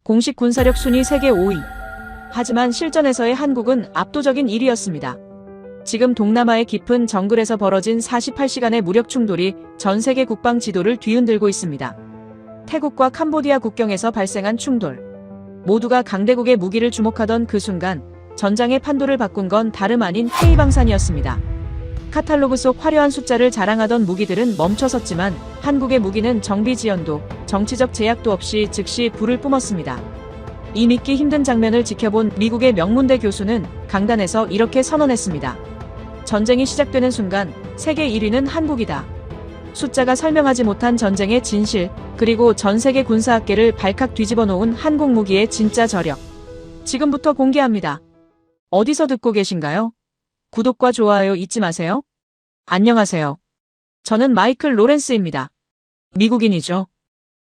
공식 군사력 순위 세계 5위. 하지만 실전에서의 한국은 압도적인 1위였습니다. 지금 동남아의 깊은 정글에서 벌어진 48시간의 무력 충돌이 전 세계 국방 지도를 뒤흔들고 있습니다. 태국과 캄보디아 국경에서 발생한 충돌. 모두가 강대국의 무기를 주목하던 그 순간 전장의 판도를 바꾼 건 다름 아닌 K방산이었습니다. 카탈로그 속 화려한 숫자를 자랑하던 무기들은 멈춰섰지만 한국의 무기는 정비 지연도, 정치적 제약도 없이 즉시 불을 뿜었습니다. 이 믿기 힘든 장면을 지켜본 미국의 명문대 교수는 강단에서 이렇게 선언했습니다. 전쟁이 시작되는 순간 세계 1위는 한국이다. 숫자가 설명하지 못한 전쟁의 진실, 그리고 전 세계 군사학계를 발칵 뒤집어 놓은 한국 무기의 진짜 저력. 지금부터 공개합니다. 어디서 듣고 계신가요? 구독과 좋아요 잊지 마세요. 안녕하세요. 저는 마이클 로렌스입니다. 미국인이죠.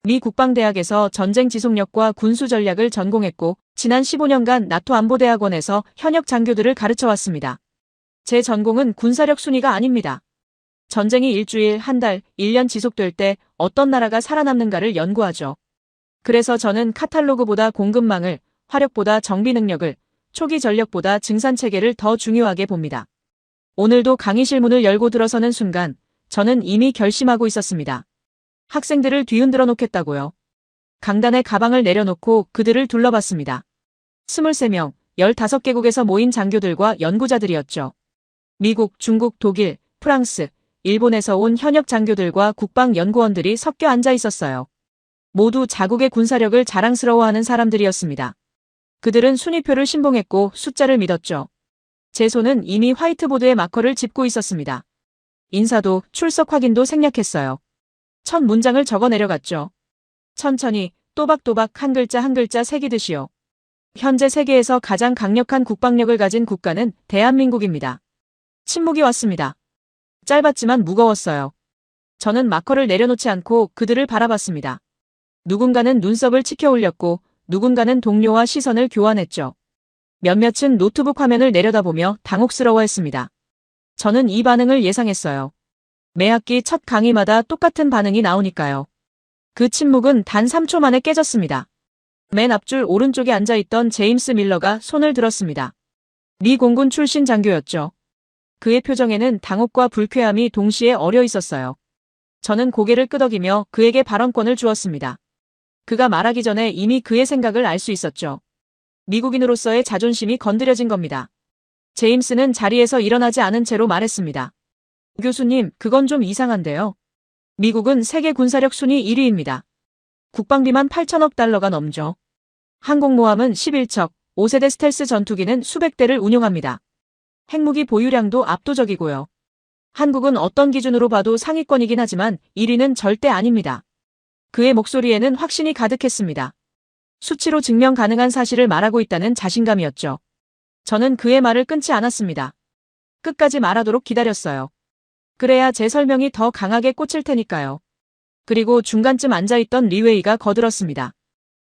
미 국방대학에서 전쟁 지속력과 군수 전략을 전공했고 지난 15년간 나토 안보대학원에서 현역 장교들을 가르쳐왔습니다. 제 전공은 군사력 순위가 아닙니다. 전쟁이 일주일, 한 달, 1년 지속될 때 어떤 나라가 살아남는가를 연구하죠. 그래서 저는 카탈로그보다 공급망을, 화력보다 정비 능력을, 초기 전력보다 증산체계를 더 중요하게 봅니다. 오늘도 강의실 문을 열고 들어서는 순간 저는 이미 결심하고 있었습니다. 학생들을 뒤흔들어 놓겠다고요. 강단에 가방을 내려놓고 그들을 둘러봤습니다. 23명, 15개국에서 모인 장교들과 연구자들이었죠. 미국, 중국, 독일, 프랑스, 일본에서 온 현역 장교들과 국방연구원들이 섞여 앉아 있었어요. 모두 자국의 군사력을 자랑스러워하는 사람들이었습니다. 그들은 순위표를 신봉했고 숫자를 믿었죠. 제 손은 이미 화이트보드에 마커를 짚고 있었습니다. 인사도 출석 확인도 생략했어요. 첫 문장을 적어 내려갔죠. 천천히 또박또박 한 글자 한 글자 새기듯이요. 현재 세계에서 가장 강력한 국방력을 가진 국가는 대한민국입니다. 침묵이 왔습니다. 짧았지만 무거웠어요. 저는 마커를 내려놓지 않고 그들을 바라봤습니다. 누군가는 눈썹을 치켜 올렸고 누군가는 동료와 시선을 교환했죠. 몇몇은 노트북 화면을 내려다보며 당혹스러워했습니다. 저는 이 반응을 예상했어요. 매 학기 첫 강의마다 똑같은 반응이 나오니까요. 그 침묵은 단 3초 만에 깨졌습니다. 맨 앞줄 오른쪽에 앉아있던 제임스 밀러가 손을 들었습니다. 미 공군 출신 장교였죠. 그의 표정에는 당혹과 불쾌함이 동시에 어려 있었어요. 저는 고개를 끄덕이며 그에게 발언권을 주었습니다. 그가 말하기 전에 이미 그의 생각을 알 수 있었죠. 미국인으로서의 자존심이 건드려진 겁니다. 제임스는 자리에서 일어나지 않은 채로 말했습니다. 교수님, 그건 좀 이상한데요. 미국은 세계 군사력 순위 1위입니다. 국방비만 8천억 달러가 넘죠. 항공모함은 11척, 5세대 스텔스 전투기는 수백 대를 운용합니다. 핵무기 보유량도 압도적이고요. 한국은 어떤 기준으로 봐도 상위권이긴 하지만 1위는 절대 아닙니다. 그의 목소리에는 확신이 가득했습니다. 수치로 증명 가능한 사실을 말하고 있다는 자신감이었죠. 저는 그의 말을 끊지 않았습니다. 끝까지 말하도록 기다렸어요. 그래야 제 설명이 더 강하게 꽂힐 테니까요. 그리고 중간쯤 앉아있던 리웨이가 거들었습니다.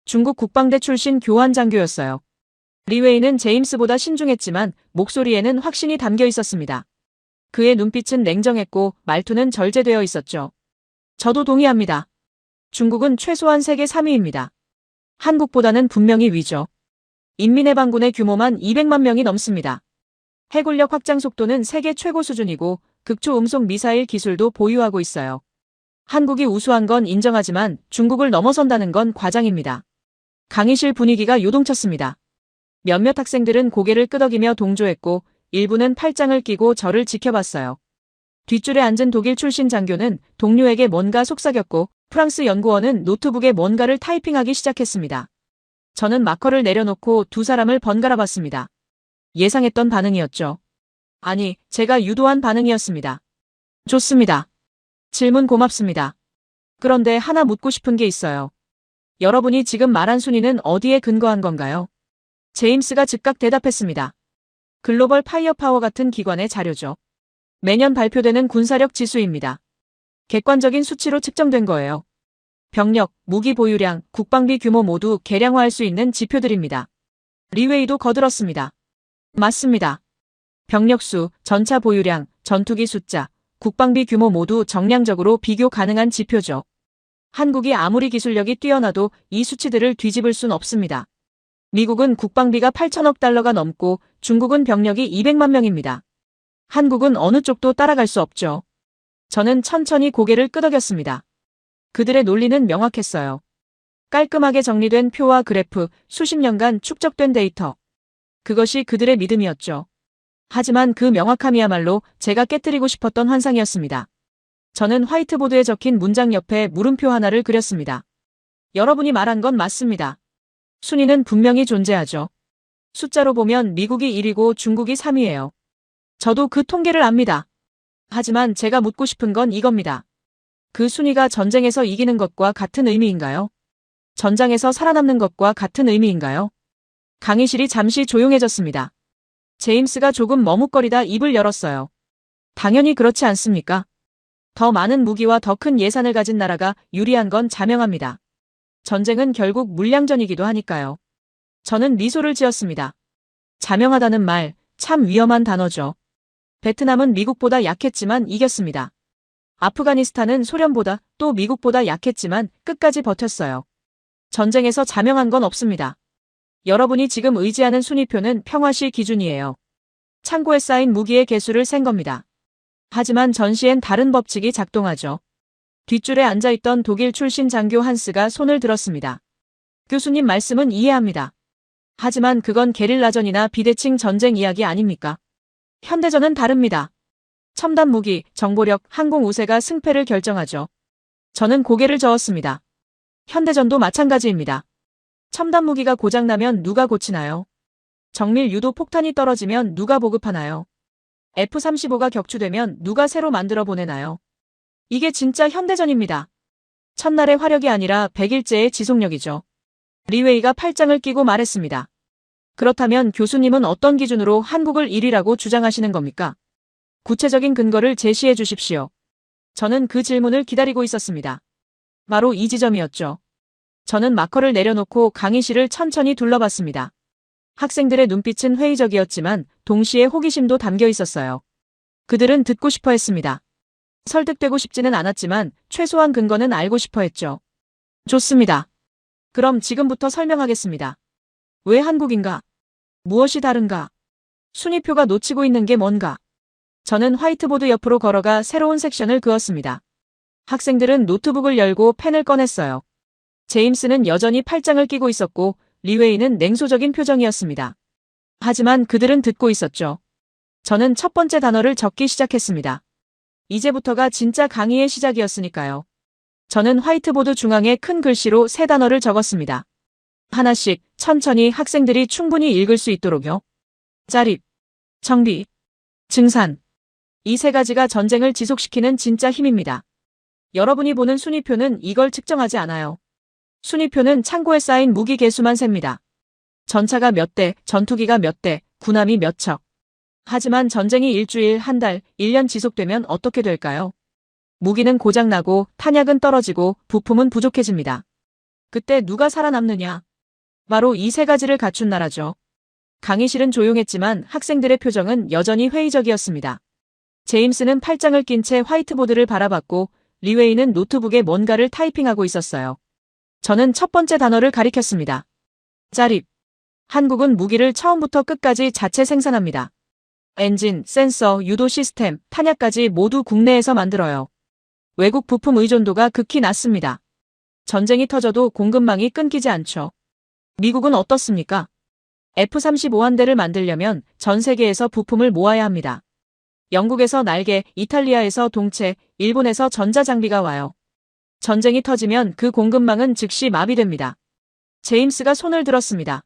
중국 국방대 출신 교환 장교였어요. 리웨이는 제임스보다 신중했지만 목소리에는 확신이 담겨 있었습니다. 그의 눈빛은 냉정했고 말투는 절제되어 있었죠. 저도 동의합니다. 중국은 최소한 세계 3위입니다. 한국보다는 분명히 위죠. 인민해방군의 규모만 200만 명이 넘습니다. 해군력 확장 속도는 세계 최고 수준이고 극초음속 미사일 기술도 보유하고 있어요. 한국이 우수한 건 인정하지만 중국을 넘어선다는 건 과장입니다. 강의실 분위기가 요동쳤습니다. 몇몇 학생들은 고개를 끄덕이며 동조했고 일부는 팔짱을 끼고 저를 지켜봤어요. 뒷줄에 앉은 독일 출신 장교는 동료에게 뭔가 속삭였고 프랑스 연구원은 노트북에 뭔가를 타이핑하기 시작했습니다. 저는 마커를 내려놓고 두 사람을 번갈아 봤습니다. 예상했던 반응이었죠. 아니, 제가 유도한 반응이었습니다. 좋습니다. 질문 고맙습니다. 그런데 하나 묻고 싶은 게 있어요. 여러분이 지금 말한 순위는 어디에 근거한 건가요? 제임스가 즉각 대답했습니다. 글로벌 파이어파워 같은 기관의 자료죠. 매년 발표되는 군사력 지수입니다. 객관적인 수치로 측정된 거예요. 병력, 무기 보유량, 국방비 규모 모두 계량화할 수 있는 지표들입니다. 리웨이도 거들었습니다. 맞습니다. 병력수, 전차 보유량, 전투기 숫자, 국방비 규모 모두 정량적으로 비교 가능한 지표죠. 한국이 아무리 기술력이 뛰어나도 이 수치들을 뒤집을 순 없습니다. 미국은 국방비가 8천억 달러가 넘고 중국은 병력이 200만 명입니다. 한국은 어느 쪽도 따라갈 수 없죠. 저는 천천히 고개를 끄덕였습니다. 그들의 논리는 명확했어요. 깔끔하게 정리된 표와 그래프, 수십 년간 축적된 데이터. 그것이 그들의 믿음이었죠. 하지만 그 명확함이야말로 제가 깨뜨리고 싶었던 환상이었습니다. 저는 화이트보드에 적힌 문장 옆에 물음표 하나를 그렸습니다. 여러분이 말한 건 맞습니다. 순위는 분명히 존재하죠. 숫자로 보면 미국이 1위고 중국이 3위예요. 저도 그 통계를 압니다. 하지만 제가 묻고 싶은 건 이겁니다. 그 순위가 전쟁에서 이기는 것과 같은 의미인가요? 전장에서 살아남는 것과 같은 의미인가요? 강의실이 잠시 조용해졌습니다. 제임스가 조금 머뭇거리다 입을 열었어요. 당연히 그렇지 않습니까? 더 많은 무기와 더 큰 예산을 가진 나라가 유리한 건 자명합니다. 전쟁은 결국 물량전이기도 하니까요. 저는 미소를 지었습니다. 자명하다는 말, 참 위험한 단어죠. 베트남은 미국보다 약했지만 이겼습니다. 아프가니스탄은 소련보다 또 미국보다 약했지만 끝까지 버텼어요. 전쟁에서 자명한 건 없습니다. 여러분이 지금 의지하는 순위표는 평화시 기준이에요. 창고에 쌓인 무기의 개수를 센 겁니다. 하지만 전시엔 다른 법칙이 작동하죠. 뒷줄에 앉아있던 독일 출신 장교 한스가 손을 들었습니다. 교수님 말씀은 이해합니다. 하지만 그건 게릴라전이나 비대칭 전쟁 이야기 아닙니까? 현대전은 다릅니다. 첨단 무기, 정보력, 항공 우세가 승패를 결정하죠. 저는 고개를 저었습니다. 현대전도 마찬가지입니다. 첨단 무기가 고장나면 누가 고치나요? 정밀 유도 폭탄이 떨어지면 누가 보급하나요? F-35가 격추되면 누가 새로 만들어 보내나요? 이게 진짜 현대전입니다. 첫날의 화력이 아니라 100일째의 지속력이죠. 리웨이가 팔짱을 끼고 말했습니다. 그렇다면 교수님은 어떤 기준으로 한국을 1위라고 주장하시는 겁니까? 구체적인 근거를 제시해 주십시오. 저는 그 질문을 기다리고 있었습니다. 바로 이 지점이었죠. 저는 마커를 내려놓고 강의실을 천천히 둘러봤습니다. 학생들의 눈빛은 회의적이었지만 동시에 호기심도 담겨 있었어요. 그들은 듣고 싶어 했습니다. 설득되고 싶지는 않았지만 최소한 근거는 알고 싶어 했죠. 좋습니다. 그럼 지금부터 설명하겠습니다. 왜 한국인가? 무엇이 다른가? 순위표가 놓치고 있는 게 뭔가? 저는 화이트보드 옆으로 걸어가 새로운 섹션을 그었습니다. 학생들은 노트북을 열고 펜을 꺼냈어요. 제임스는 여전히 팔짱을 끼고 있었고 리웨이는 냉소적인 표정이었습니다. 하지만 그들은 듣고 있었죠. 저는 첫 번째 단어를 적기 시작했습니다. 이제부터가 진짜 강의의 시작이었으니까요. 저는 화이트보드 중앙에 큰 글씨로 세 단어를 적었습니다. 하나씩 천천히 학생들이 충분히 읽을 수 있도록요. 자립, 정비, 증산. 이 세 가지가 전쟁을 지속시키는 진짜 힘입니다. 여러분이 보는 순위표는 이걸 측정하지 않아요. 순위표는 창고에 쌓인 무기 개수만 셉니다. 전차가 몇 대, 전투기가 몇 대, 군함이 몇 척. 하지만 전쟁이 일주일, 한 달, 1년 지속되면 어떻게 될까요? 무기는 고장나고 탄약은 떨어지고 부품은 부족해집니다. 그때 누가 살아남느냐? 바로 이 세 가지를 갖춘 나라죠. 강의실은 조용했지만 학생들의 표정은 여전히 회의적이었습니다. 제임스는 팔짱을 낀 채 화이트보드를 바라봤고 리웨이는 노트북에 뭔가를 타이핑하고 있었어요. 저는 첫 번째 단어를 가리켰습니다. 자립. 한국은 무기를 처음부터 끝까지 자체 생산합니다. 엔진, 센서, 유도 시스템, 탄약까지 모두 국내에서 만들어요. 외국 부품 의존도가 극히 낮습니다. 전쟁이 터져도 공급망이 끊기지 않죠. 미국은 어떻습니까? F-35 한 대를 만들려면 전 세계에서 부품을 모아야 합니다. 영국에서 날개, 이탈리아에서 동체, 일본에서 전자장비가 와요. 전쟁이 터지면 그 공급망은 즉시 마비됩니다. 제임스가 손을 들었습니다.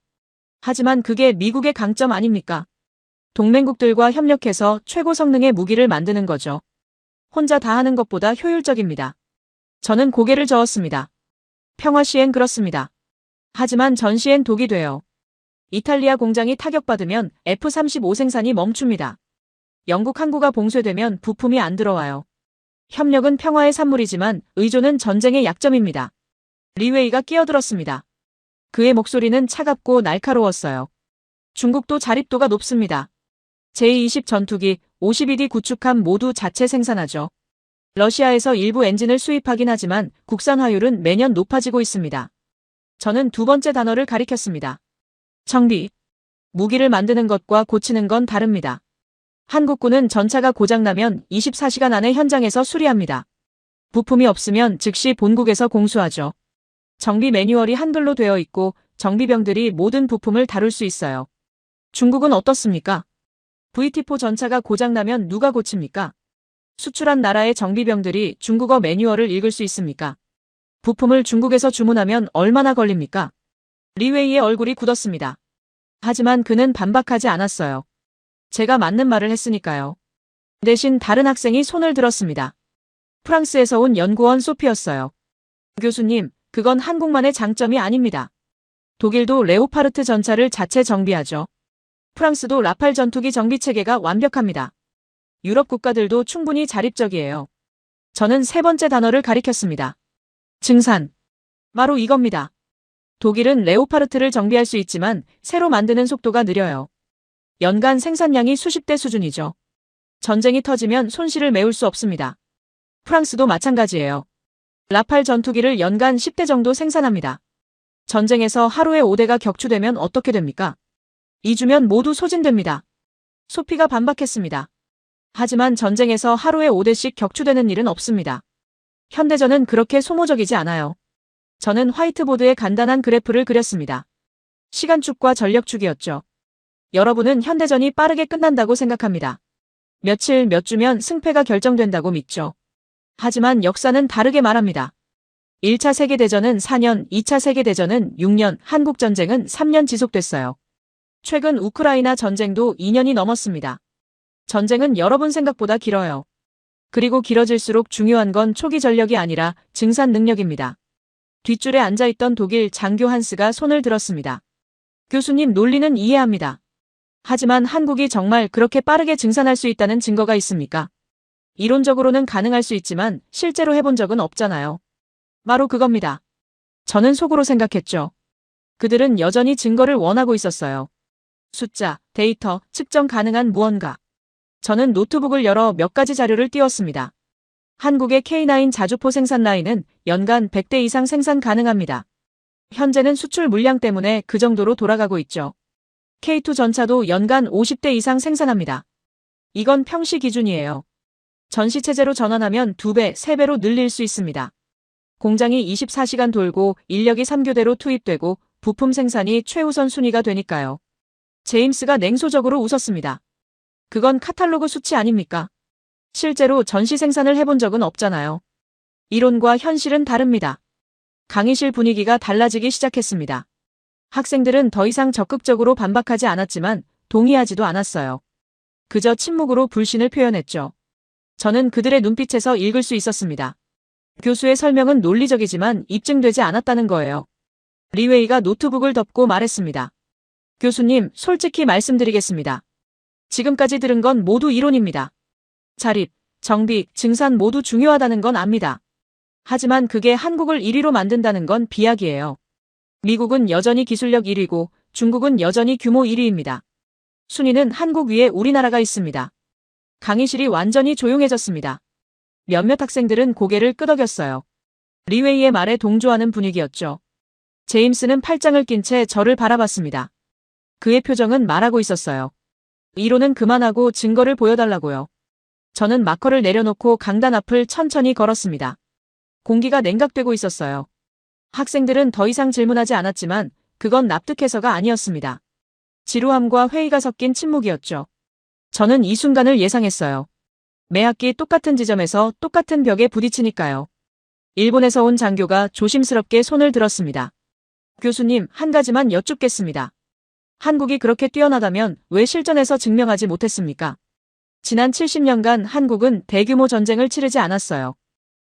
하지만 그게 미국의 강점 아닙니까? 동맹국들과 협력해서 최고 성능의 무기를 만드는 거죠. 혼자 다 하는 것보다 효율적입니다. 저는 고개를 저었습니다. 평화 시엔 그렇습니다. 하지만 전시엔 독이 돼요. 이탈리아 공장이 타격받으면 F-35 생산이 멈춥니다. 영국 항구가 봉쇄되면 부품이 안 들어와요. 협력은 평화의 산물이지만 의존은 전쟁의 약점입니다. 리웨이가 끼어들었습니다. 그의 목소리는 차갑고 날카로웠어요. 중국도 자립도가 높습니다. 제-20 전투기, 52D 구축함 모두 자체 생산하죠. 러시아에서 일부 엔진을 수입하긴 하지만 국산 화율은 매년 높아지고 있습니다. 저는 두 번째 단어를 가리켰습니다. 정비. 무기를 만드는 것과 고치는 건 다릅니다. 한국군은 전차가 고장나면 24시간 안에 현장에서 수리합니다. 부품이 없으면 즉시 본국에서 공수하죠. 정비 매뉴얼이 한글로 되어 있고 정비병들이 모든 부품을 다룰 수 있어요. 중국은 어떻습니까? VT4 전차가 고장나면 누가 고칩니까? 수출한 나라의 정비병들이 중국어 매뉴얼을 읽을 수 있습니까? 부품을 중국에서 주문하면 얼마나 걸립니까? 리웨이의 얼굴이 굳었습니다. 하지만 그는 반박하지 않았어요. 제가 맞는 말을 했으니까요. 대신 다른 학생이 손을 들었습니다. 프랑스에서 온 연구원 소피였어요. 교수님, 그건 한국만의 장점이 아닙니다. 독일도 레오파르트 전차를 자체 정비하죠. 프랑스도 라팔 전투기 정비 체계가 완벽합니다. 유럽 국가들도 충분히 자립적이에요. 저는 세 번째 단어를 가리켰습니다. 증산. 바로 이겁니다. 독일은 레오파르트를 정비할 수 있지만 새로 만드는 속도가 느려요. 연간 생산량이 수십 대 수준이죠. 전쟁이 터지면 손실을 메울 수 없습니다. 프랑스도 마찬가지예요. 라팔 전투기를 연간 10대 정도 생산합니다. 전쟁에서 하루에 5대가 격추되면 어떻게 됩니까? 2주면 모두 소진됩니다. 소피가 반박했습니다. 하지만 전쟁에서 하루에 5대씩 격추되는 일은 없습니다. 현대전은 그렇게 소모적이지 않아요. 저는 화이트보드에 간단한 그래프를 그렸습니다. 시간축과 전력축이었죠. 여러분은 현대전이 빠르게 끝난다고 생각합니다. 며칠, 몇 주면 승패가 결정된다고 믿죠. 하지만 역사는 다르게 말합니다. 1차 세계대전은 4년, 2차 세계대전은 6년, 한국전쟁은 3년 지속됐어요. 최근 우크라이나 전쟁도 2년이 넘었습니다. 전쟁은 여러분 생각보다 길어요. 그리고 길어질수록 중요한 건 초기 전력이 아니라 증산 능력입니다. 뒷줄에 앉아있던 독일 장교 한스가 손을 들었습니다. 교수님 논리는 이해합니다. 하지만 한국이 정말 그렇게 빠르게 증산할 수 있다는 증거가 있습니까? 이론적으로는 가능할 수 있지만 실제로 해본 적은 없잖아요. 바로 그겁니다. 저는 속으로 생각했죠. 그들은 여전히 증거를 원하고 있었어요. 숫자, 데이터, 측정 가능한 무언가. 저는 노트북을 열어 몇 가지 자료를 띄웠습니다. 한국의 K9 자주포 생산 라인은 연간 100대 이상 생산 가능합니다. 현재는 수출 물량 때문에 그 정도로 돌아가고 있죠. K2 전차도 연간 50대 이상 생산합니다. 이건 평시 기준이에요. 전시체제로 전환하면 2배, 3배로 늘릴 수 있습니다. 공장이 24시간 돌고 인력이 3교대로 투입되고 부품 생산이 최우선 순위가 되니까요. 제임스가 냉소적으로 웃었습니다. 그건 카탈로그 수치 아닙니까? 실제로 전시 생산을 해본 적은 없잖아요. 이론과 현실은 다릅니다. 강의실 분위기가 달라지기 시작했습니다. 학생들은 더 이상 적극적으로 반박하지 않았지만 동의하지도 않았어요. 그저 침묵으로 불신을 표현했죠. 저는 그들의 눈빛에서 읽을 수 있었습니다. 교수의 설명은 논리적이지만 입증되지 않았다는 거예요. 리웨이가 노트북을 덮고 말했습니다. 교수님, 솔직히 말씀드리겠습니다. 지금까지 들은 건 모두 이론입니다. 자립, 정비, 증산 모두 중요하다는 건 압니다. 하지만 그게 한국을 1위로 만든다는 건 비약이에요. 미국은 여전히 기술력 1위고 중국은 여전히 규모 1위입니다. 순위는 한국 위에 우리나라가 있습니다. 강의실이 완전히 조용해졌습니다. 몇몇 학생들은 고개를 끄덕였어요. 리웨이의 말에 동조하는 분위기였죠. 제임스는 팔짱을 낀 채 저를 바라봤습니다. 그의 표정은 말하고 있었어요. 이론은 그만하고 증거를 보여달라고요. 저는 마커를 내려놓고 강단 앞을 천천히 걸었습니다. 공기가 냉각되고 있었어요. 학생들은 더 이상 질문하지 않았지만 그건 납득해서가 아니었습니다. 지루함과 회의가 섞인 침묵이었죠. 저는 이 순간을 예상했어요. 매 학기 똑같은 지점에서 똑같은 벽에 부딪히니까요. 일본에서 온 장교가 조심스럽게 손을 들었습니다. 교수님, 한 가지만 여쭙겠습니다. 한국이 그렇게 뛰어나다면 왜 실전에서 증명하지 못했습니까? 지난 70년간 한국은 대규모 전쟁을 치르지 않았어요.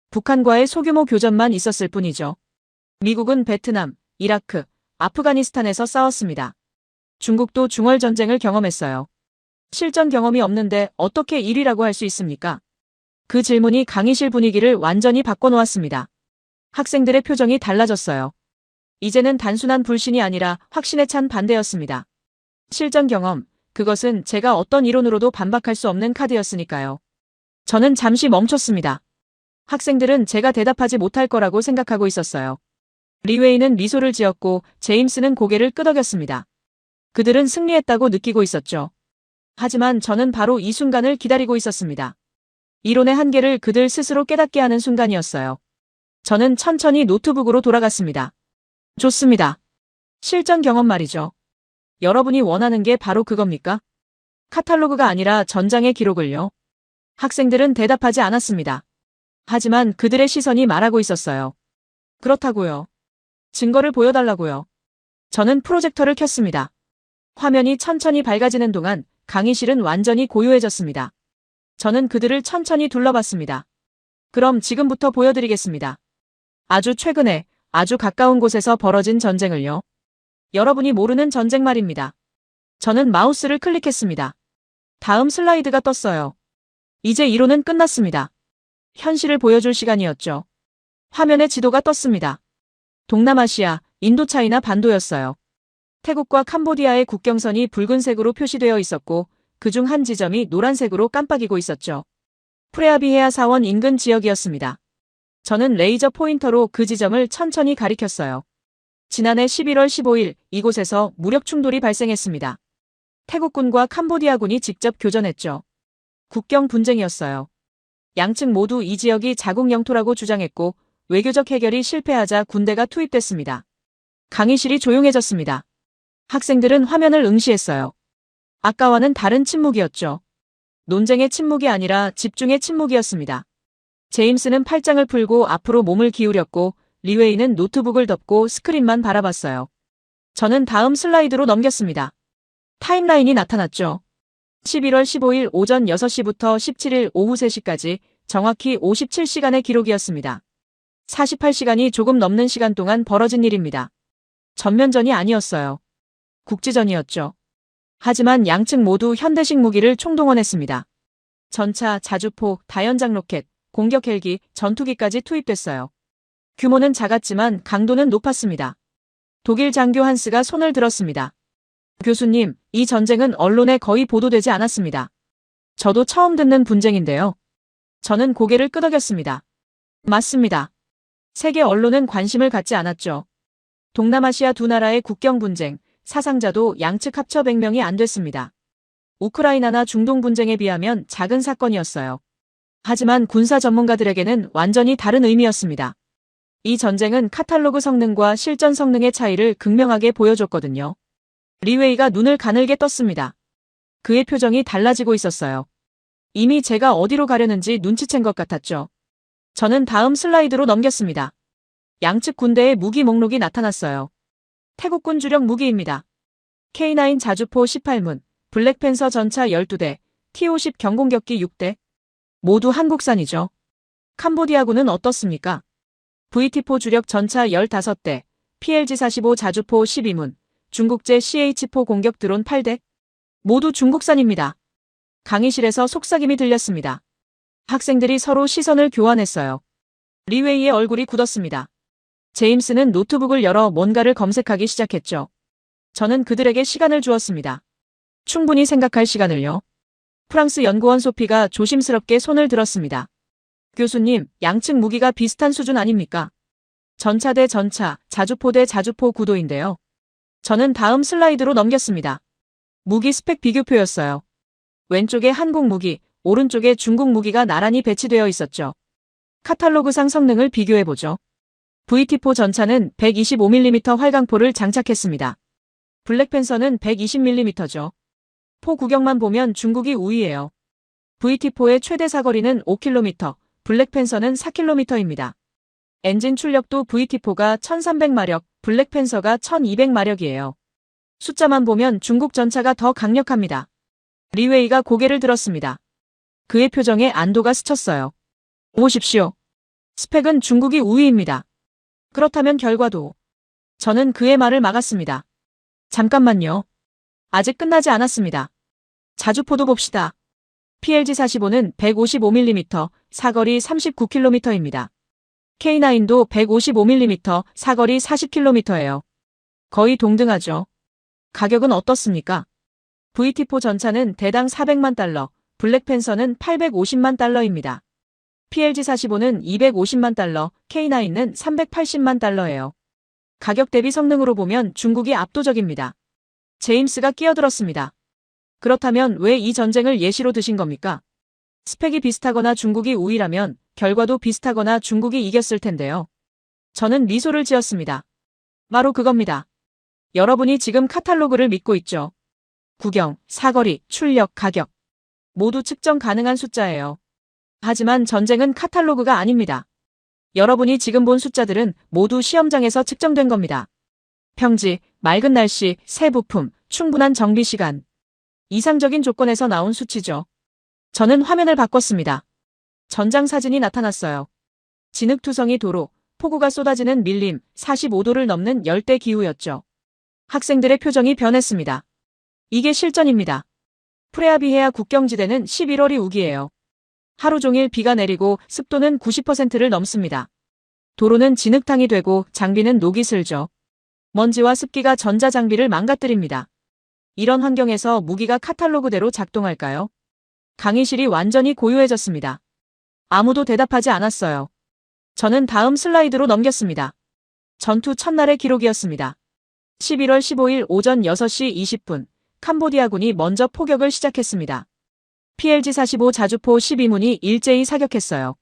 북한과의 소규모 교전만 있었을 뿐이죠. 미국은 베트남, 이라크, 아프가니스탄에서 싸웠습니다. 중국도 중월 전쟁을 경험했어요. 실전 경험이 없는데 어떻게 1위라고 할 수 있습니까? 그 질문이 강의실 분위기를 완전히 바꿔놓았습니다. 학생들의 표정이 달라졌어요. 이제는 단순한 불신이 아니라 확신에 찬 반대였습니다. 실전 경험, 그것은 제가 어떤 이론으로도 반박할 수 없는 카드였으니까요. 저는 잠시 멈췄습니다. 학생들은 제가 대답하지 못할 거라고 생각하고 있었어요. 리웨이는 미소를 지었고 제임스는 고개를 끄덕였습니다. 그들은 승리했다고 느끼고 있었죠. 하지만 저는 바로 이 순간을 기다리고 있었습니다. 이론의 한계를 그들 스스로 깨닫게 하는 순간이었어요. 저는 천천히 노트북으로 돌아갔습니다. 좋습니다. 실전 경험 말이죠. 여러분이 원하는 게 바로 그겁니까? 카탈로그가 아니라 전장의 기록을요. 학생들은 대답하지 않았습니다. 하지만 그들의 시선이 말하고 있었어요. 그렇다고요. 증거를 보여달라고요. 저는 프로젝터를 켰습니다. 화면이 천천히 밝아지는 동안 강의실은 완전히 고요해졌습니다. 저는 그들을 천천히 둘러봤습니다. 그럼 지금부터 보여드리겠습니다. 아주 최근에, 아주 가까운 곳에서 벌어진 전쟁을요. 여러분이 모르는 전쟁 말입니다. 저는 마우스를 클릭했습니다. 다음 슬라이드가 떴어요. 이제 이론은 끝났습니다. 현실을 보여줄 시간이었죠. 화면에 지도가 떴습니다. 동남아시아, 인도차이나 반도였어요. 태국과 캄보디아의 국경선이 붉은색으로 표시되어 있었고 그중 한 지점이 노란색으로 깜빡이고 있었죠. 프레아비헤아 사원 인근 지역이었습니다. 저는 레이저 포인터로 그 지점을 천천히 가리켰어요. 지난해 11월 15일 이곳에서 무력 충돌이 발생했습니다. 태국군과 캄보디아군이 직접 교전했죠. 국경 분쟁이었어요. 양측 모두 이 지역이 자국 영토라고 주장했고 외교적 해결이 실패하자 군대가 투입됐습니다. 강의실이 조용해졌습니다. 학생들은 화면을 응시했어요. 아까와는 다른 침묵이었죠. 논쟁의 침묵이 아니라 집중의 침묵이었습니다. 제임스는 팔짱을 풀고 앞으로 몸을 기울였고 리웨이는 노트북을 덮고 스크린만 바라봤어요. 저는 다음 슬라이드로 넘겼습니다. 타임라인이 나타났죠. 11월 15일 오전 6시부터 17일 오후 3시까지 정확히 57시간의 기록이었습니다. 48시간이 조금 넘는 시간 동안 벌어진 일입니다. 전면전이 아니었어요. 국지전이었죠. 하지만 양측 모두 현대식 무기를 총동원했습니다. 전차, 자주포, 다연장 로켓, 공격 헬기, 전투기까지 투입됐어요. 규모는 작았지만 강도는 높았습니다. 독일 장교 한스가 손을 들었습니다. 교수님, 이 전쟁은 언론에 거의 보도되지 않았습니다. 저도 처음 듣는 분쟁인데요. 저는 고개를 끄덕였습니다. 맞습니다. 세계 언론은 관심을 갖지 않았죠. 동남아시아 두 나라의 국경 분쟁, 사상자도 양측 합쳐 100명이 안 됐습니다. 우크라이나나 중동 분쟁에 비하면 작은 사건이었어요. 하지만 군사 전문가들에게는 완전히 다른 의미였습니다. 이 전쟁은 카탈로그 성능과 실전 성능의 차이를 극명하게 보여줬거든요. 리웨이가 눈을 가늘게 떴습니다. 그의 표정이 달라지고 있었어요. 이미 제가 어디로 가려는지 눈치챈 것 같았죠. 저는 다음 슬라이드로 넘겼습니다. 양측 군대의 무기 목록이 나타났어요. 태국군 주력 무기입니다. K9 자주포 18문, 블랙팬서 전차 12대, T-50 경공격기 6대. 모두 한국산이죠. 캄보디아군은 어떻습니까? VT-4 주력 전차 15대, PLG-45 자주포 12문, 중국제 CH-4 공격 드론 8대. 모두 중국산입니다. 강의실에서 속삭임이 들렸습니다. 학생들이 서로 시선을 교환했어요. 리웨이의 얼굴이 굳었습니다. 제임스는 노트북을 열어 뭔가를 검색하기 시작했죠. 저는 그들에게 시간을 주었습니다. 충분히 생각할 시간을요. 프랑스 연구원 소피가 조심스럽게 손을 들었습니다. 교수님, 양측 무기가 비슷한 수준 아닙니까? 전차 대 전차, 자주포 대 자주포 구도인데요. 저는 다음 슬라이드로 넘겼습니다. 무기 스펙 비교표였어요. 왼쪽에 한국 무기, 오른쪽에 중국 무기가 나란히 배치되어 있었죠. 카탈로그상 성능을 비교해보죠. VT-4 전차는 125mm 활강포를 장착했습니다. 블랙팬서는 120mm죠. 포 구경만 보면 중국이 우위예요. VT-4의 최대 사거리는 5km, 블랙팬서는 4km입니다. 엔진 출력도 VT-4가 1300마력, 블랙팬서가 1200마력이에요. 숫자만 보면 중국 전차가 더 강력합니다. 리웨이가 고개를 들었습니다. 그의 표정에 안도가 스쳤어요. 보십시오. 스펙은 중국이 우위입니다. 그렇다면 결과도. 저는 그의 말을 막았습니다. 잠깐만요. 아직 끝나지 않았습니다. 자주포도 봅시다. PLG-45는 155mm, 사거리 39km입니다. K9도 155mm, 사거리 40km예요. 거의 동등하죠. 가격은 어떻습니까? VT-4 전차는 대당 $400만, 블랙팬서는 $850만 입니다. PLG-45는 250만 달러, K9은 380만 달러예요. 가격 대비 성능으로 보면 중국이 압도적입니다. 제임스가 끼어들었습니다. 그렇다면 왜 이 전쟁을 예시로 드신 겁니까? 스펙이 비슷하거나 중국이 우위라면 결과도 비슷하거나 중국이 이겼을 텐데요. 저는 미소를 지었습니다. 바로 그겁니다. 여러분이 지금 카탈로그를 믿고 있죠. 구경, 사거리, 출력, 가격. 모두 측정 가능한 숫자예요. 하지만 전쟁은 카탈로그가 아닙니다. 여러분이 지금 본 숫자들은 모두 시험장에서 측정된 겁니다. 평지, 맑은 날씨, 새 부품, 충분한 정비 시간. 이상적인 조건에서 나온 수치죠. 저는 화면을 바꿨습니다. 전장 사진이 나타났어요. 진흙투성이 도로, 폭우가 쏟아지는 밀림, 45도를 넘는 열대 기후였죠. 학생들의 표정이 변했습니다. 이게 실전입니다. 프레아비헤아 국경지대는 11월이 우기예요. 하루 종일 비가 내리고 습도는 90%를 넘습니다. 도로는 진흙탕이 되고 장비는 녹이 슬죠. 먼지와 습기가 전자장비를 망가뜨립니다. 이런 환경에서 무기가 카탈로그대로 작동할까요? 강의실이 완전히 고요해졌습니다. 아무도 대답하지 않았어요. 저는 다음 슬라이드로 넘겼습니다. 전투 첫날의 기록이었습니다. 11월 15일 오전 6시 20분, 캄보디아군이 먼저 포격을 시작했습니다. PLG-45 자주포 12문이 일제히 사격했어요.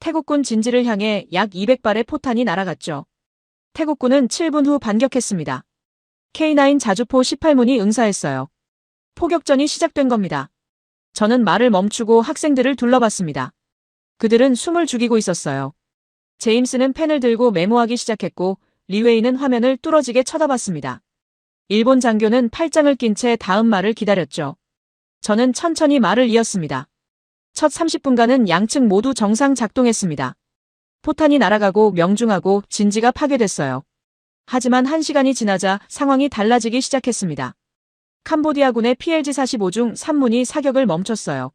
태국군 진지를 향해 약 200발의 포탄이 날아갔죠. 태국군은 7분 후 반격했습니다. K9 자주포 18문이 응사했어요. 포격전이 시작된 겁니다. 저는 말을 멈추고 학생들을 둘러봤습니다. 그들은 숨을 죽이고 있었어요. 제임스는 펜을 들고 메모하기 시작했고 리웨이는 화면을 뚫어지게 쳐다봤습니다. 일본 장교는 팔짱을 낀 채 다음 말을 기다렸죠. 저는 천천히 말을 이었습니다. 첫 30분간은 양측 모두 정상 작동했습니다. 포탄이 날아가고 명중하고 진지가 파괴됐어요. 하지만 1시간이 지나자 상황이 달라지기 시작했습니다. 캄보디아군의 PLG-45 중 3문이 사격을 멈췄어요.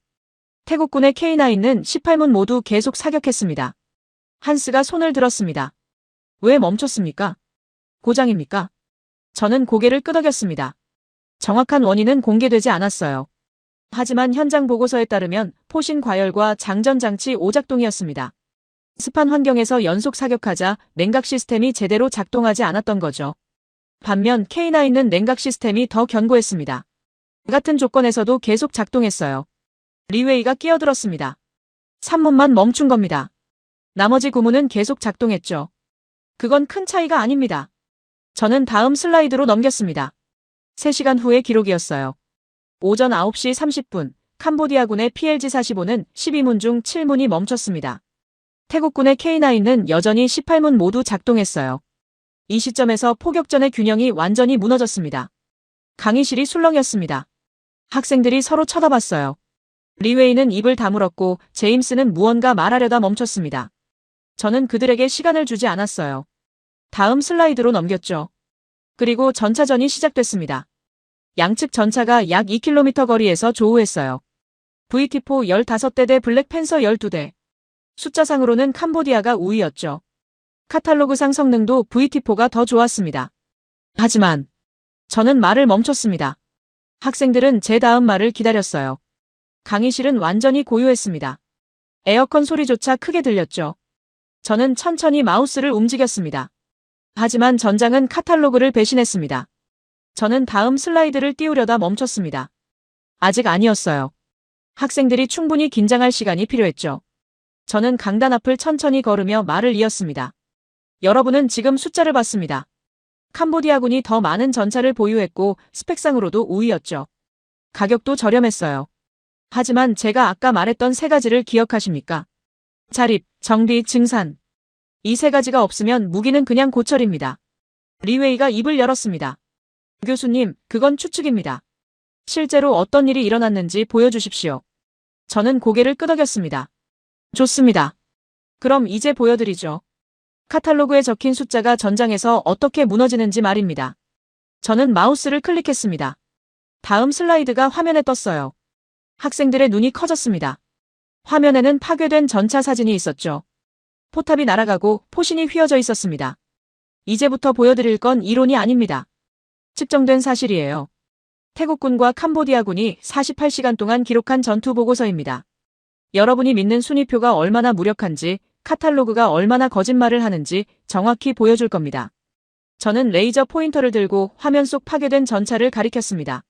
태국군의 K9은 18문 모두 계속 사격했습니다. 한스가 손을 들었습니다. 왜 멈췄습니까? 고장입니까? 저는 고개를 끄덕였습니다. 정확한 원인은 공개되지 않았어요. 하지만 현장 보고서에 따르면 포신 과열과 장전 장치 오작동이었습니다. 습한 환경에서 연속 사격하자 냉각 시스템이 제대로 작동하지 않았던 거죠. 반면 K9은 냉각 시스템이 더 견고했습니다. 같은 조건에서도 계속 작동했어요. 리웨이가 끼어들었습니다. 3문만 멈춘 겁니다. 나머지 9문은 계속 작동했죠. 그건 큰 차이가 아닙니다. 저는 다음 슬라이드로 넘겼습니다. 3시간 후의 기록이었어요. 오전 9시 30분, 캄보디아군의 PLG-45는 12문 중 7문이 멈췄습니다. 태국군의 K9은 여전히 18문 모두 작동했어요. 이 시점에서 포격전의 균형이 완전히 무너졌습니다. 강의실이 술렁였습니다. 학생들이 서로 쳐다봤어요. 리웨이는 입을 다물었고 제임스는 무언가 말하려다 멈췄습니다. 저는 그들에게 시간을 주지 않았어요. 다음 슬라이드로 넘겼죠. 그리고 전차전이 시작됐습니다. 양측 전차가 약 2km 거리에서 조우했어요. VT-4 15대 대 블랙팬서 12대. 숫자상으로는 캄보디아가 우위였죠. 카탈로그상 성능도 VT-4가 더 좋았습니다. 하지만 저는 말을 멈췄습니다. 학생들은 제 다음 말을 기다렸어요. 강의실은 완전히 고요했습니다. 에어컨 소리조차 크게 들렸죠. 저는 천천히 마우스를 움직였습니다. 하지만 전장은 카탈로그를 배신했습니다. 저는 다음 슬라이드를 띄우려다 멈췄습니다. 아직 아니었어요. 학생들이 충분히 긴장할 시간이 필요했죠. 저는 강단 앞을 천천히 걸으며 말을 이었습니다. 여러분은 지금 숫자를 봤습니다. 캄보디아군이 더 많은 전차를 보유했고 스펙상으로도 우위였죠. 가격도 저렴했어요. 하지만 제가 아까 말했던 3가지를 기억하십니까? 자립, 정비, 증산. 이 3가지가 없으면 무기는 그냥 고철입니다. 리웨이가 입을 열었습니다. 교수님, 그건 추측입니다. 실제로 어떤 일이 일어났는지 보여주십시오. 저는 고개를 끄덕였습니다. 좋습니다. 그럼 이제 보여드리죠. 카탈로그에 적힌 숫자가 전장에서 어떻게 무너지는지 말입니다. 저는 마우스를 클릭했습니다. 다음 슬라이드가 화면에 떴어요. 학생들의 눈이 커졌습니다. 화면에는 파괴된 전차 사진이 있었죠. 포탑이 날아가고 포신이 휘어져 있었습니다. 이제부터 보여드릴 건 이론이 아닙니다. 측정된 사실이에요. 태국군과 캄보디아군이 48시간 동안 기록한 전투 보고서입니다. 여러분이 믿는 순위표가 얼마나 무력한지, 카탈로그가 얼마나 거짓말을 하는지 정확히 보여줄 겁니다. 저는 레이저 포인터를 들고 화면 속 파괴된 전차를 가리켰습니다.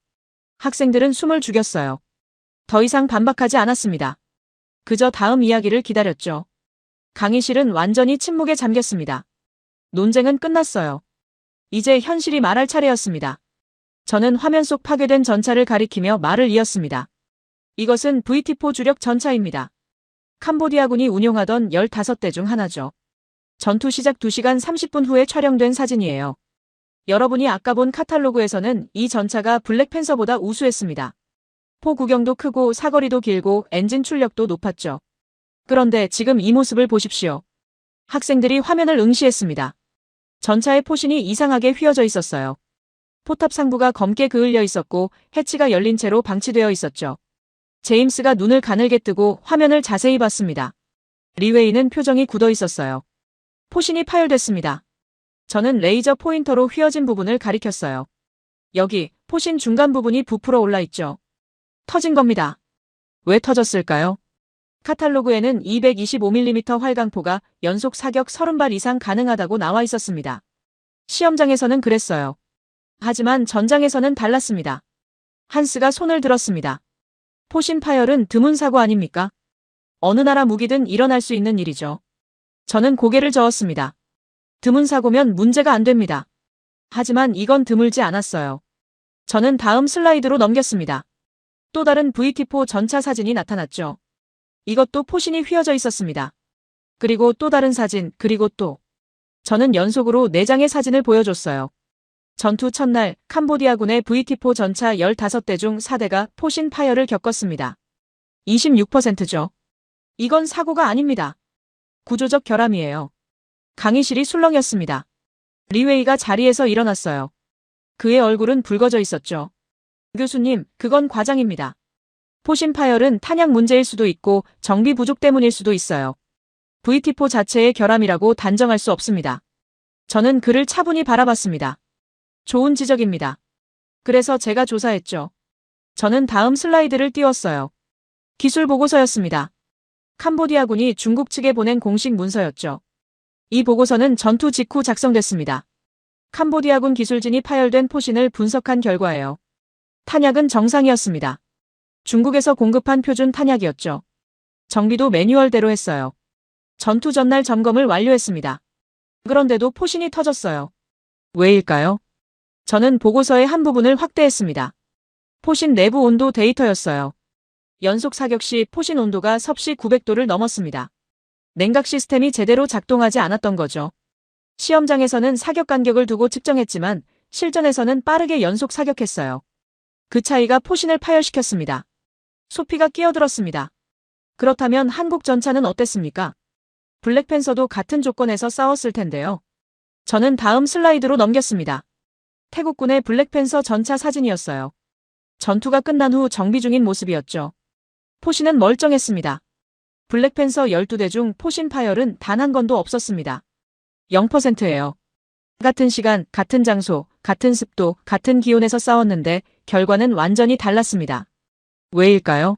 학생들은 숨을 죽였어요. 더 이상 반박하지 않았습니다. 그저 다음 이야기를 기다렸죠. 강의실은 완전히 침묵에 잠겼습니다. 논쟁은 끝났어요. 이제 현실이 말할 차례였습니다. 저는 화면 속 파괴된 전차를 가리키며 말을 이었습니다. 이것은 VT4 주력 전차입니다. 캄보디아군이 운용하던 15대 중 하나죠. 전투 시작 2시간 30분 후에 촬영된 사진이에요. 여러분이 아까 본 카탈로그에서는 이 전차가 블랙팬서보다 우수했습니다. 포 구경도 크고 사거리도 길고 엔진 출력도 높았죠. 그런데 지금 이 모습을 보십시오. 학생들이 화면을 응시했습니다. 전차의 포신이 이상하게 휘어져 있었어요. 포탑 상부가 검게 그을려 있었고 해치가 열린 채로 방치되어 있었죠. 제임스가 눈을 가늘게 뜨고 화면을 자세히 봤습니다. 리웨이는 표정이 굳어 있었어요. 포신이 파열됐습니다. 저는 레이저 포인터로 휘어진 부분을 가리켰어요. 여기 포신 중간 부분이 부풀어 올라 있죠. 터진 겁니다. 왜 터졌을까요? 카탈로그에는 225mm 활강포가 연속 사격 30발 이상 가능하다고 나와 있었습니다. 시험장에서는 그랬어요. 하지만 전장에서는 달랐습니다. 한스가 손을 들었습니다. 포신 파열은 드문 사고 아닙니까? 어느 나라 무기든 일어날 수 있는 일이죠. 저는 고개를 저었습니다. 드문 사고면 문제가 안 됩니다. 하지만 이건 드물지 않았어요. 저는 다음 슬라이드로 넘겼습니다. 또 다른 VT4 전차 사진이 나타났죠. 이것도 포신이 휘어져 있었습니다. 그리고 또 다른 사진, 그리고 또. 저는 연속으로 4장의 사진을 보여줬어요. 전투 첫날 캄보디아군의 VT4 전차 15대 중 4대가 포신 파열을 겪었습니다. 26%죠. 이건 사고가 아닙니다. 구조적 결함이에요. 강의실이 술렁였습니다. 리웨이가 자리에서 일어났어요. 그의 얼굴은 붉어져 있었죠. 교수님, 그건 과장입니다. 포신 파열은 탄약 문제일 수도 있고 정비 부족 때문일 수도 있어요. VT4 자체의 결함이라고 단정할 수 없습니다. 저는 그를 차분히 바라봤습니다. 좋은 지적입니다. 그래서 제가 조사했죠. 저는 다음 슬라이드를 띄웠어요. 기술 보고서였습니다. 캄보디아군이 중국 측에 보낸 공식 문서였죠. 이 보고서는 전투 직후 작성됐습니다. 캄보디아군 기술진이 파열된 포신을 분석한 결과예요. 탄약은 정상이었습니다. 중국에서 공급한 표준 탄약이었죠. 정비도 매뉴얼대로 했어요. 전투 전날 점검을 완료했습니다. 그런데도 포신이 터졌어요. 왜일까요? 저는 보고서의 한 부분을 확대했습니다. 포신 내부 온도 데이터였어요. 연속 사격 시 포신 온도가 섭씨 900도를 넘었습니다. 냉각 시스템이 제대로 작동하지 않았던 거죠. 시험장에서는 사격 간격을 두고 측정했지만 실전에서는 빠르게 연속 사격했어요. 그 차이가 포신을 파열시켰습니다. 소피가 끼어들었습니다. 그렇다면 한국 전차는 어땠습니까? 블랙팬서도 같은 조건에서 싸웠을 텐데요. 저는 다음 슬라이드로 넘겼습니다. 태국군의 블랙팬서 전차 사진이었어요. 전투가 끝난 후 정비 중인 모습이었죠. 포신은 멀쩡했습니다. 블랙팬서 12대 중 포신 파열은 단 한 건도 없었습니다. 0%예요. 같은 시간, 같은 장소, 같은 습도, 같은 기온에서 싸웠는데 결과는 완전히 달랐습니다. 왜일까요?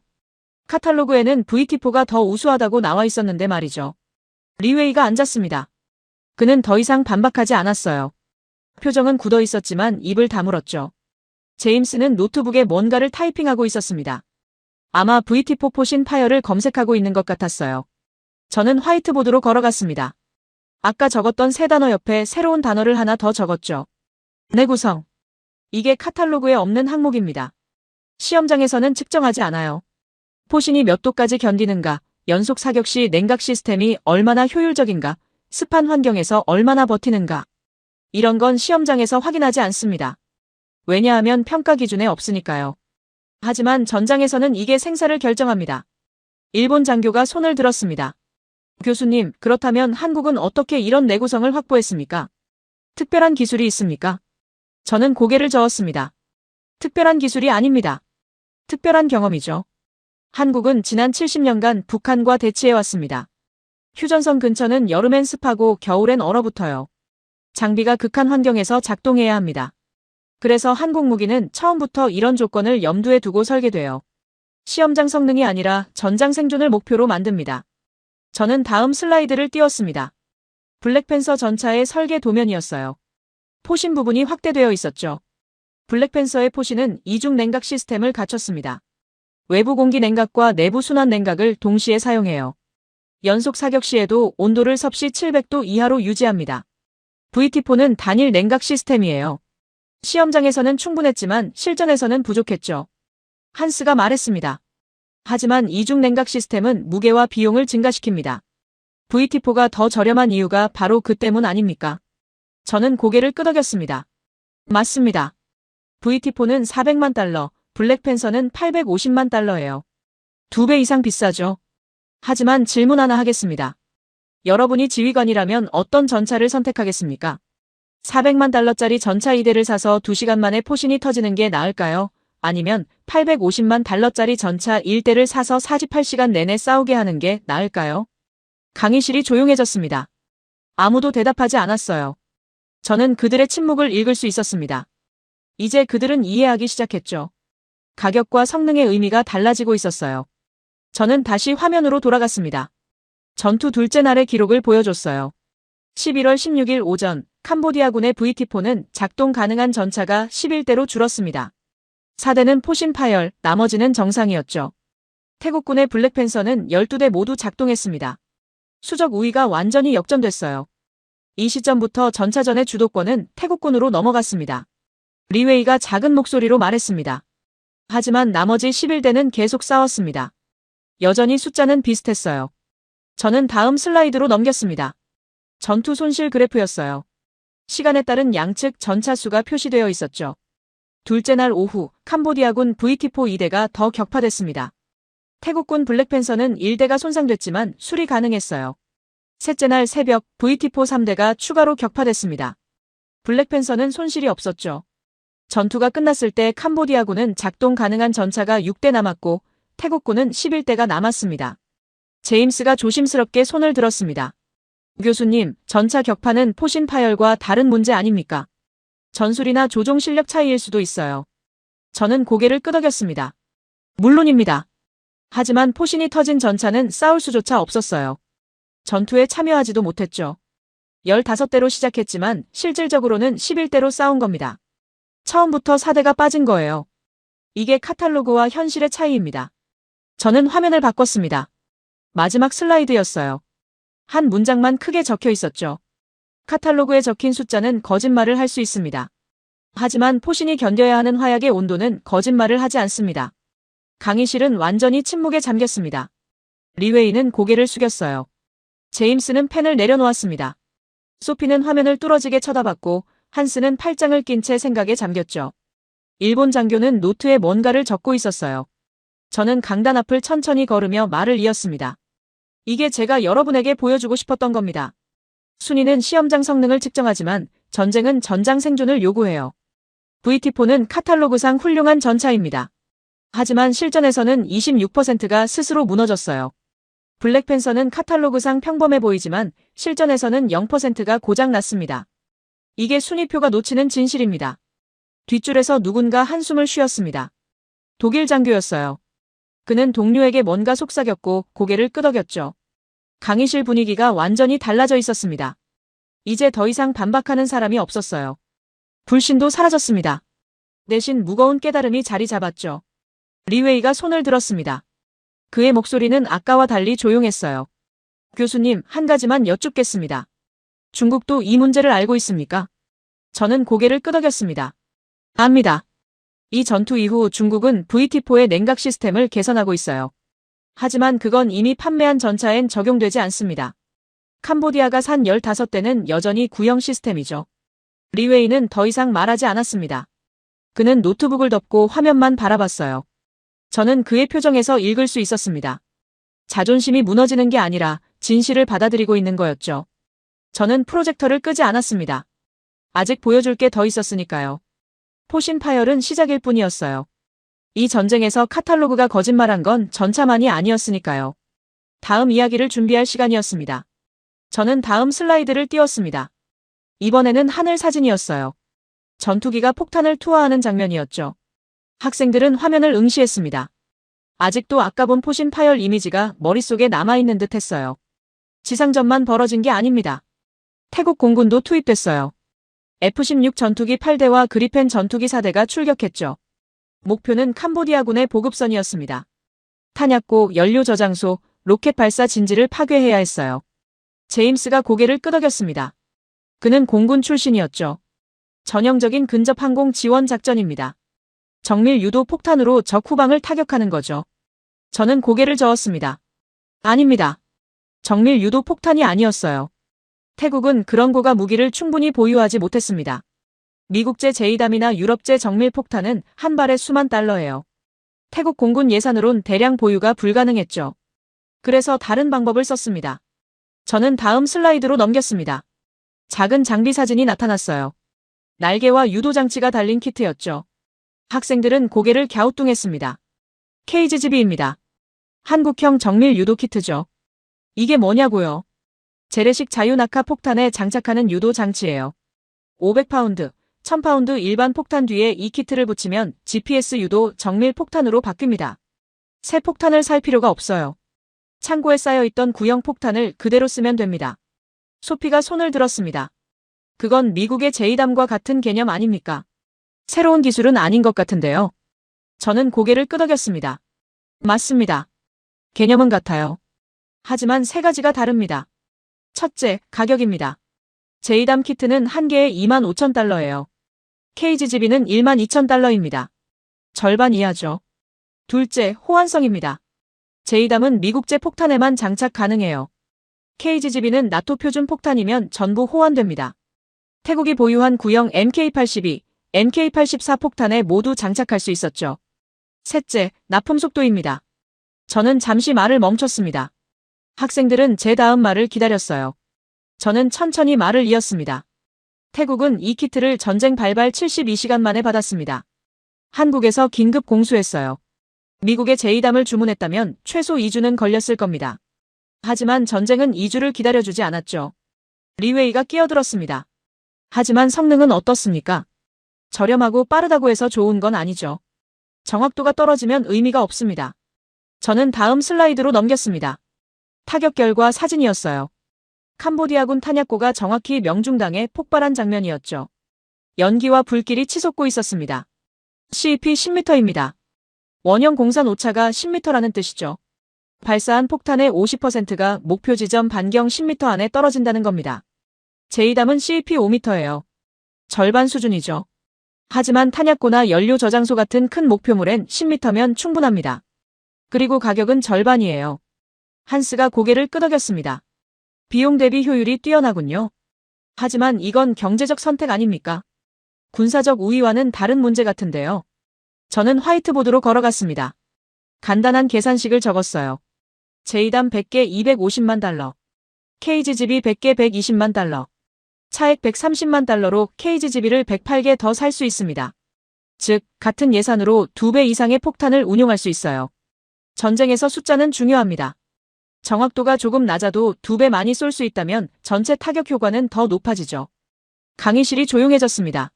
카탈로그에는 VT4가 더 우수하다고 나와 있었는데 말이죠. 리웨이가 앉았습니다. 그는 더 이상 반박하지 않았어요. 표정은 굳어 있었지만 입을 다물었죠. 제임스는 노트북에 뭔가를 타이핑하고 있었습니다. 아마 VT4 포신 파열을 검색하고 있는 것 같았어요. 저는 화이트보드로 걸어갔습니다. 아까 적었던 세 단어 옆에 새로운 단어를 하나 더 적었죠. 내구성. 이게 카탈로그에 없는 항목입니다. 시험장에서는 측정하지 않아요. 포신이 몇 도까지 견디는가, 연속 사격 시 냉각 시스템이 얼마나 효율적인가, 습한 환경에서 얼마나 버티는가. 이런 건 시험장에서 확인하지 않습니다. 왜냐하면 평가 기준에 없으니까요. 하지만 전장에서는 이게 생사를 결정합니다. 일본 장교가 손을 들었습니다. 교수님, 그렇다면 한국은 어떻게 이런 내구성을 확보했습니까? 특별한 기술이 있습니까? 저는 고개를 저었습니다. 특별한 기술이 아닙니다. 특별한 경험이죠. 한국은 지난 70년간 북한과 대치해왔습니다. 휴전선 근처는 여름엔 습하고 겨울엔 얼어붙어요. 장비가 극한 환경에서 작동해야 합니다. 그래서 한국 무기는 처음부터 이런 조건을 염두에 두고 설계돼요. 시험장 성능이 아니라 전장 생존을 목표로 만듭니다. 저는 다음 슬라이드를 띄웠습니다. 블랙팬서 전차의 설계 도면이었어요. 포신 부분이 확대되어 있었죠. 블랙팬서의 포신은 이중 냉각 시스템을 갖췄습니다. 외부 공기 냉각과 내부 순환 냉각을 동시에 사용해요. 연속 사격 시에도 온도를 섭씨 700도 이하로 유지합니다. VT4는 단일 냉각 시스템이에요. 시험장에서는 충분했지만 실전에서는 부족했죠. 한스가 말했습니다. 하지만 이중 냉각 시스템은 무게와 비용을 증가시킵니다. VT4가 더 저렴한 이유가 바로 그 때문 아닙니까? 저는 고개를 끄덕였습니다. 맞습니다. VT4는 400만 달러, 블랙팬서는 850만 달러예요. 2배 이상 비싸죠. 하지만 질문 하나 하겠습니다. 여러분이 지휘관이라면 어떤 전차를 선택하겠습니까? 400만 달러짜리 전차 2대를 사서 2시간 만에 포신이 터지는 게 나을까요? 아니면 850만 달러짜리 전차 1대를 사서 48시간 내내 싸우게 하는 게 나을까요? 강의실이 조용해졌습니다. 아무도 대답하지 않았어요. 저는 그들의 침묵을 읽을 수 있었습니다. 이제 그들은 이해하기 시작했죠. 가격과 성능의 의미가 달라지고 있었어요. 저는 다시 화면으로 돌아갔습니다. 전투 둘째 날의 기록을 보여줬어요. 11월 16일 오전, 캄보디아군의 VT4는 작동 가능한 전차가 11대로 줄었습니다. 4대는 포신 파열, 나머지는 정상이었죠. 태국군의 블랙팬서는 12대 모두 작동했습니다. 수적 우위가 완전히 역전됐어요. 이 시점부터 전차전의 주도권은 태국군으로 넘어갔습니다. 리웨이가 작은 목소리로 말했습니다. 하지만 나머지 11대는 계속 싸웠습니다. 여전히 숫자는 비슷했어요. 저는 다음 슬라이드로 넘겼습니다. 전투 손실 그래프였어요. 시간에 따른 양측 전차 수가 표시되어 있었죠. 둘째 날 오후, 캄보디아군 VT4 2대가 더 격파됐습니다. 태국군 블랙팬서는 1대가 손상됐지만 수리 가능했어요. 셋째 날 새벽, VT4 3대가 추가로 격파됐습니다. 블랙팬서는 손실이 없었죠. 전투가 끝났을 때 캄보디아군은 작동 가능한 전차가 6대 남았고 태국군은 11대가 남았습니다. 제임스가 조심스럽게 손을 들었습니다. 교수님, 전차 격파는 포신 파열과 다른 문제 아닙니까? 전술이나 조종 실력 차이일 수도 있어요. 저는 고개를 끄덕였습니다. 물론입니다. 하지만 포신이 터진 전차는 싸울 수조차 없었어요. 전투에 참여하지도 못했죠. 15대로 시작했지만 실질적으로는 11대로 싸운 겁니다. 처음부터 4대가 빠진 거예요. 이게 카탈로그와 현실의 차이입니다. 저는 화면을 바꿨습니다. 마지막 슬라이드였어요. 한 문장만 크게 적혀 있었죠. 카탈로그에 적힌 숫자는 거짓말을 할 수 있습니다. 하지만 포신이 견뎌야 하는 화약의 온도는 거짓말을 하지 않습니다. 강의실은 완전히 침묵에 잠겼습니다. 리웨이는 고개를 숙였어요. 제임스는 펜을 내려놓았습니다. 소피는 화면을 뚫어지게 쳐다봤고 한스는 팔짱을 낀 채 생각에 잠겼죠. 일본 장교는 노트에 뭔가를 적고 있었어요. 저는 강단 앞을 천천히 걸으며 말을 이었습니다. 이게 제가 여러분에게 보여주고 싶었던 겁니다. 순위는 시험장 성능을 측정하지만 전쟁은 전장 생존을 요구해요. VT4는 카탈로그상 훌륭한 전차입니다. 하지만 실전에서는 26%가 스스로 무너졌어요. 블랙팬서는 카탈로그상 평범해 보이지만 실전에서는 0%가 고장났습니다. 이게 순위표가 놓치는 진실입니다. 뒷줄에서 누군가 한숨을 쉬었습니다. 독일 장교였어요. 그는 동료에게 뭔가 속삭였고 고개를 끄덕였죠. 강의실 분위기가 완전히 달라져 있었습니다. 이제 더 이상 반박하는 사람이 없었어요. 불신도 사라졌습니다. 대신 무거운 깨달음이 자리 잡았죠. 리웨이가 손을 들었습니다. 그의 목소리는 아까와 달리 조용했어요. 교수님, 한 가지만 여쭙겠습니다. 중국도 이 문제를 알고 있습니까? 저는 고개를 끄덕였습니다. 압니다. 이 전투 이후 중국은 VT4의 냉각 시스템을 개선하고 있어요. 하지만 그건 이미 판매한 전차엔 적용되지 않습니다. 캄보디아가 산 15대는 여전히 구형 시스템이죠. 리웨이는 더 이상 말하지 않았습니다. 그는 노트북을 덮고 화면만 바라봤어요. 저는 그의 표정에서 읽을 수 있었습니다. 자존심이 무너지는 게 아니라 진실을 받아들이고 있는 거였죠. 저는 프로젝터를 끄지 않았습니다. 아직 보여줄 게 더 있었으니까요. 포신 파열은 시작일 뿐이었어요. 이 전쟁에서 카탈로그가 거짓말한 건 전차만이 아니었으니까요. 다음 이야기를 준비할 시간이었습니다. 저는 다음 슬라이드를 띄웠습니다. 이번에는 하늘 사진이었어요. 전투기가 폭탄을 투하하는 장면이었죠. 학생들은 화면을 응시했습니다. 아직도 아까 본 포신 파열 이미지가 머릿속에 남아있는 듯 했어요. 지상전만 벌어진 게 아닙니다. 태국 공군도 투입됐어요. F-16 전투기 8대와 그리펜 전투기 4대가 출격했죠. 목표는 캄보디아군의 보급선이었습니다. 탄약고, 연료 저장소, 로켓 발사 진지를 파괴해야 했어요. 제임스가 고개를 끄덕였습니다. 그는 공군 출신이었죠. 전형적인 근접 항공 지원 작전입니다. 정밀 유도 폭탄으로 적 후방을 타격하는 거죠. 저는 고개를 저었습니다. 아닙니다. 정밀 유도 폭탄이 아니었어요. 태국은 그런 고가 무기를 충분히 보유하지 못했습니다. 미국제 제이담이나 유럽제 정밀 폭탄은 한 발에 수만 달러예요. 태국 공군 예산으론 대량 보유가 불가능했죠. 그래서 다른 방법을 썼습니다. 저는 다음 슬라이드로 넘겼습니다. 작은 장비 사진이 나타났어요. 날개와 유도 장치가 달린 키트였죠. 학생들은 고개를 갸우뚱했습니다. KGB입니다. 한국형 정밀 유도 키트죠. 이게 뭐냐고요? 재래식 자유낙하 폭탄에 장착하는 유도 장치예요. 500파운드, 1000파운드 일반 폭탄 뒤에 이 키트를 붙이면 GPS 유도 정밀 폭탄으로 바뀝니다. 새 폭탄을 살 필요가 없어요. 창고에 쌓여있던 구형 폭탄을 그대로 쓰면 됩니다. 소피가 손을 들었습니다. 그건 미국의 제이담과 같은 개념 아닙니까? 새로운 기술은 아닌 것 같은데요. 저는 고개를 끄덕였습니다. 맞습니다. 개념은 같아요. 하지만 세 가지가 다릅니다. 첫째, 가격입니다. 제이담 키트는 한 개에 25,000달러예요. KGB는 12,000달러입니다. 절반 이하죠. 둘째, 호환성입니다. 제이담은 미국제 폭탄에만 장착 가능해요. KGB는 나토 표준 폭탄이면 전부 호환됩니다. 태국이 보유한 구형 MK-82, MK-84 폭탄에 모두 장착할 수 있었죠. 셋째, 납품 속도입니다. 저는 잠시 말을 멈췄습니다. 학생들은 제 다음 말을 기다렸어요. 저는 천천히 말을 이었습니다. 태국은 이 키트를 전쟁 발발 72시간 만에 받았습니다. 한국에서 긴급 공수했어요. 미국의 제이담을 주문했다면 최소 2주는 걸렸을 겁니다. 하지만 전쟁은 2주를 기다려주지 않았죠. 리웨이가 끼어들었습니다. 하지만 성능은 어떻습니까? 저렴하고 빠르다고 해서 좋은 건 아니죠. 정확도가 떨어지면 의미가 없습니다. 저는 다음 슬라이드로 넘겼습니다. 타격 결과 사진이었어요. 캄보디아군 탄약고가 정확히 명중당에 폭발한 장면이었죠. 연기와 불길이 치솟고 있었습니다. CP 10m입니다. 원형 공산 오차가 10m라는 뜻이죠. 발사한 폭탄의 50%가 목표 지점 반경 10m 안에 떨어진다는 겁니다. 제이담은 CP 5m예요. 절반 수준이죠. 하지만 탄약고나 연료 저장소 같은 큰 목표물엔 10m면 충분합니다. 그리고 가격은 절반이에요. 한스가 고개를 끄덕였습니다. 비용 대비 효율이 뛰어나군요. 하지만 이건 경제적 선택 아닙니까? 군사적 우위와는 다른 문제 같은데요. 저는 화이트보드로 걸어갔습니다. 간단한 계산식을 적었어요. 제이담 100개 250만 달러. KGB 100개 120만 달러. 차액 130만 달러로 KGB를 108개 더 살 수 있습니다. 즉, 같은 예산으로 2배 이상의 폭탄을 운용할 수 있어요. 전쟁에서 숫자는 중요합니다. 정확도가 조금 낮아도 2배 많이 쏠 수 있다면 전체 타격 효과는 더 높아지죠. 강의실이 조용해졌습니다.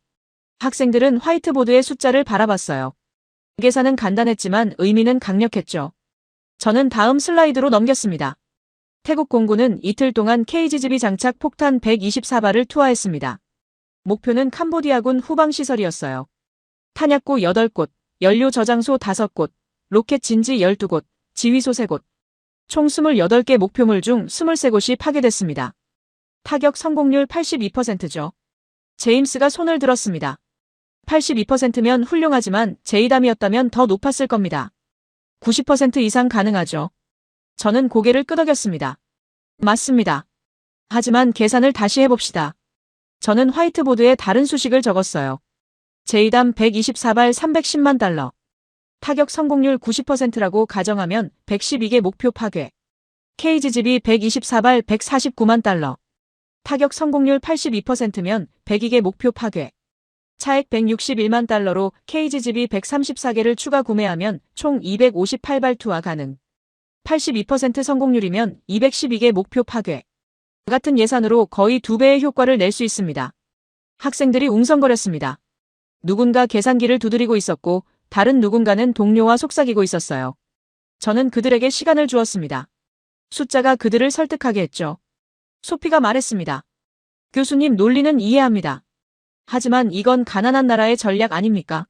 학생들은 화이트보드의 숫자를 바라봤어요. 계산은 간단했지만 의미는 강력했죠. 저는 다음 슬라이드로 넘겼습니다. 태국 공군은 이틀 동안 KGB 장착 폭탄 124발을 투하했습니다. 목표는 캄보디아군 후방시설이었어요. 탄약고 8곳, 연료 저장소 5곳, 로켓 진지 12곳, 지휘소 3곳. 총 28개 목표물 중 23곳이 파괴됐습니다. 타격 성공률 82%죠. 제임스가 손을 들었습니다. 82%면 훌륭하지만 제이담이었다면 더 높았을 겁니다. 90% 이상 가능하죠. 저는 고개를 끄덕였습니다. 맞습니다. 하지만 계산을 다시 해봅시다. 저는 화이트보드에 다른 수식을 적었어요. 제이담 124발 310만 달러. 타격 성공률 90%라고 가정하면 112개 목표 파괴. KGB 124발 149만 달러. 타격 성공률 82%면 102개 목표 파괴. 차액 161만 달러로 KGB 134개를 추가 구매하면 총 258발 투하 가능. 82% 성공률이면 212개 목표 파괴. 같은 예산으로 거의 2배의 효과를 낼 수 있습니다. 학생들이 웅성거렸습니다. 누군가 계산기를 두드리고 있었고 다른 누군가는 동료와 속삭이고 있었어요. 저는 그들에게 시간을 주었습니다. 숫자가 그들을 설득하게 했죠. 소피가 말했습니다. 교수님 논리는 이해합니다. 하지만 이건 가난한 나라의 전략 아닙니까?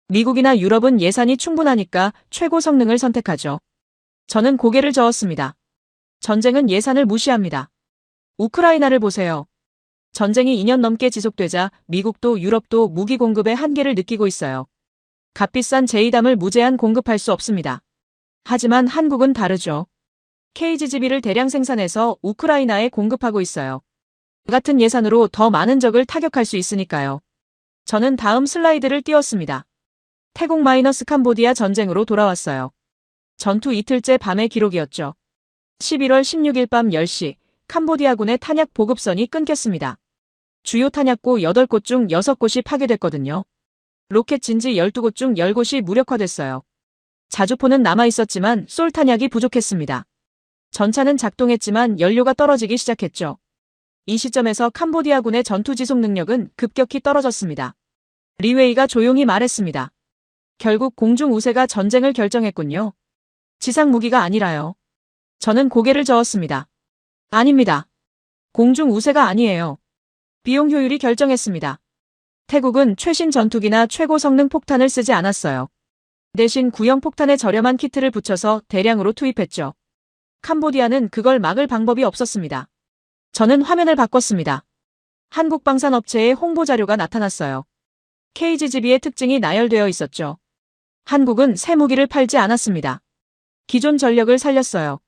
미국이나 유럽은 예산이 충분하니까 최고 성능을 선택하죠. 저는 고개를 저었습니다. 전쟁은 예산을 무시합니다. 우크라이나를 보세요. 전쟁이 2년 넘게 지속되자 미국도 유럽도 무기 공급의 한계를 느끼고 있어요. 값비싼 제2담을 무제한 공급할 수 없습니다. 하지만 한국은 다르죠. KGB를 대량 생산해서 우크라이나에 공급하고 있어요. 같은 예산으로 더 많은 적을 타격할 수 있으니까요. 저는 다음 슬라이드를 띄웠습니다. 태국 캄보디아 전쟁으로 돌아왔어요. 전투 이틀째 밤의 기록이었죠. 11월 16일 밤 10시 캄보디아군의 탄약 보급선이 끊겼습니다. 주요 탄약고 8곳 중 6곳이 파괴됐거든요. 로켓 진지 12곳 중 10곳이 무력화됐어요. 자주포는 남아있었지만 쏠 탄약이 부족했습니다. 전차는 작동했지만 연료가 떨어지기 시작했죠. 이 시점에서 캄보디아군의 전투 지속 능력은 급격히 떨어졌습니다. 리웨이가 조용히 말했습니다. 결국 공중 우세가 전쟁을 결정했군요. 지상 무기가 아니라요. 저는 고개를 저었습니다. 아닙니다. 공중 우세가 아니에요. 비용 효율이 결정했습니다. 태국은 최신 전투기나 최고 성능 폭탄을 쓰지 않았어요. 대신 구형 폭탄에 저렴한 키트를 붙여서 대량으로 투입했죠. 캄보디아는 그걸 막을 방법이 없었습니다. 저는 화면을 바꿨습니다. 한국 방산업체의 홍보 자료가 나타났어요. KGB의 특징이 나열되어 있었죠. 한국은 새 무기를 팔지 않았습니다. 기존 전력을 살렸어요.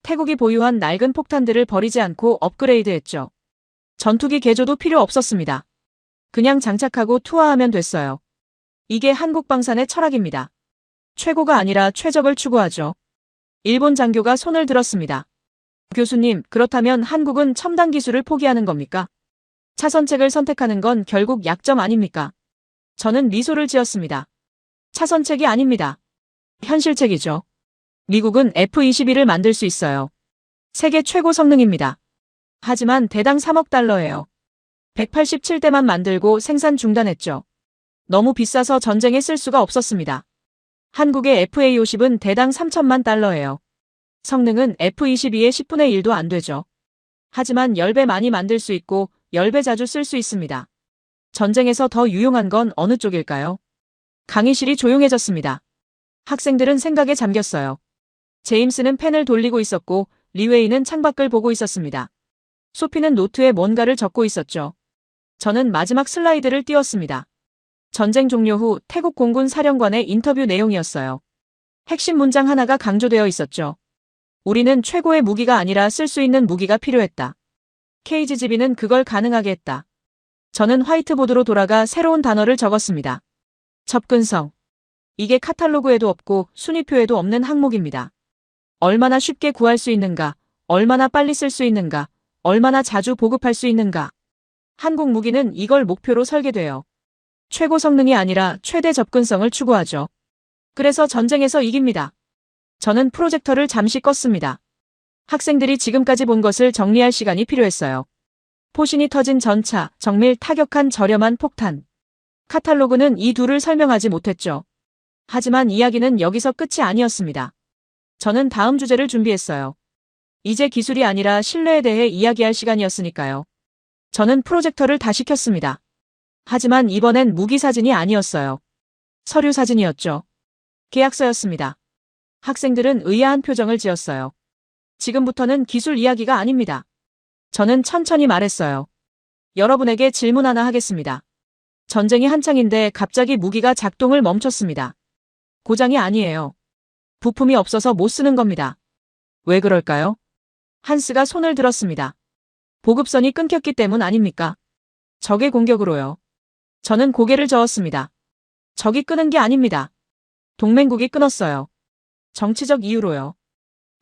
태국이 보유한 낡은 폭탄들을 버리지 않고 업그레이드했죠. 전투기 개조도 필요 없었습니다. 그냥 장착하고 투하하면 됐어요. 이게 한국 방산의 철학입니다. 최고가 아니라 최적을 추구하죠. 일본 장교가 손을 들었습니다. 교수님, 그렇다면 한국은 첨단 기술을 포기하는 겁니까? 차선책을 선택하는 건 결국 약점 아닙니까? 저는 미소를 지었습니다. 차선책이 아닙니다. 현실책이죠. 미국은 F-22를 만들 수 있어요. 세계 최고 성능입니다. 하지만 대당 3억 달러예요. 187대만 만들고 생산 중단했죠. 너무 비싸서 전쟁에 쓸 수가 없었습니다. 한국의 FA-50은 대당 3천만 달러예요. 성능은 F-22의 10분의 1도 안 되죠. 하지만 10배 많이 만들 수 있고 10배 자주 쓸 수 있습니다. 전쟁에서 더 유용한 건 어느 쪽일까요? 강의실이 조용해졌습니다. 학생들은 생각에 잠겼어요. 제임스는 펜을 돌리고 있었고 리웨이는 창밖을 보고 있었습니다. 소피는 노트에 뭔가를 적고 있었죠. 저는 마지막 슬라이드를 띄웠습니다. 전쟁 종료 후 태국 공군 사령관의 인터뷰 내용이었어요. 핵심 문장 하나가 강조되어 있었죠. 우리는 최고의 무기가 아니라 쓸 수 있는 무기가 필요했다. KGB는 그걸 가능하게 했다. 저는 화이트보드로 돌아가 새로운 단어를 적었습니다. 접근성. 이게 카탈로그에도 없고 순위표에도 없는 항목입니다. 얼마나 쉽게 구할 수 있는가, 얼마나 빨리 쓸 수 있는가, 얼마나 자주 보급할 수 있는가. 한국 무기는 이걸 목표로 설계돼요. 최고 성능이 아니라 최대 접근성을 추구하죠. 그래서 전쟁에서 이깁니다. 저는 프로젝터를 잠시 껐습니다. 학생들이 지금까지 본 것을 정리할 시간이 필요했어요. 포신이 터진 전차, 정밀 타격한 저렴한 폭탄. 카탈로그는 이 둘을 설명하지 못했죠. 하지만 이야기는 여기서 끝이 아니었습니다. 저는 다음 주제를 준비했어요. 이제 기술이 아니라 신뢰에 대해 이야기할 시간이었으니까요. 저는 프로젝터를 다시 켰습니다. 하지만 이번엔 무기 사진이 아니었어요. 서류 사진이었죠. 계약서였습니다. 학생들은 의아한 표정을 지었어요. 지금부터는 기술 이야기가 아닙니다. 저는 천천히 말했어요. 여러분에게 질문 하나 하겠습니다. 전쟁이 한창인데 갑자기 무기가 작동을 멈췄습니다. 고장이 아니에요. 부품이 없어서 못 쓰는 겁니다. 왜 그럴까요? 한스가 손을 들었습니다. 보급선이 끊겼기 때문 아닙니까? 적의 공격으로요. 저는 고개를 저었습니다. 적이 끄는 게 아닙니다. 동맹국이 끊었어요. 정치적 이유로요.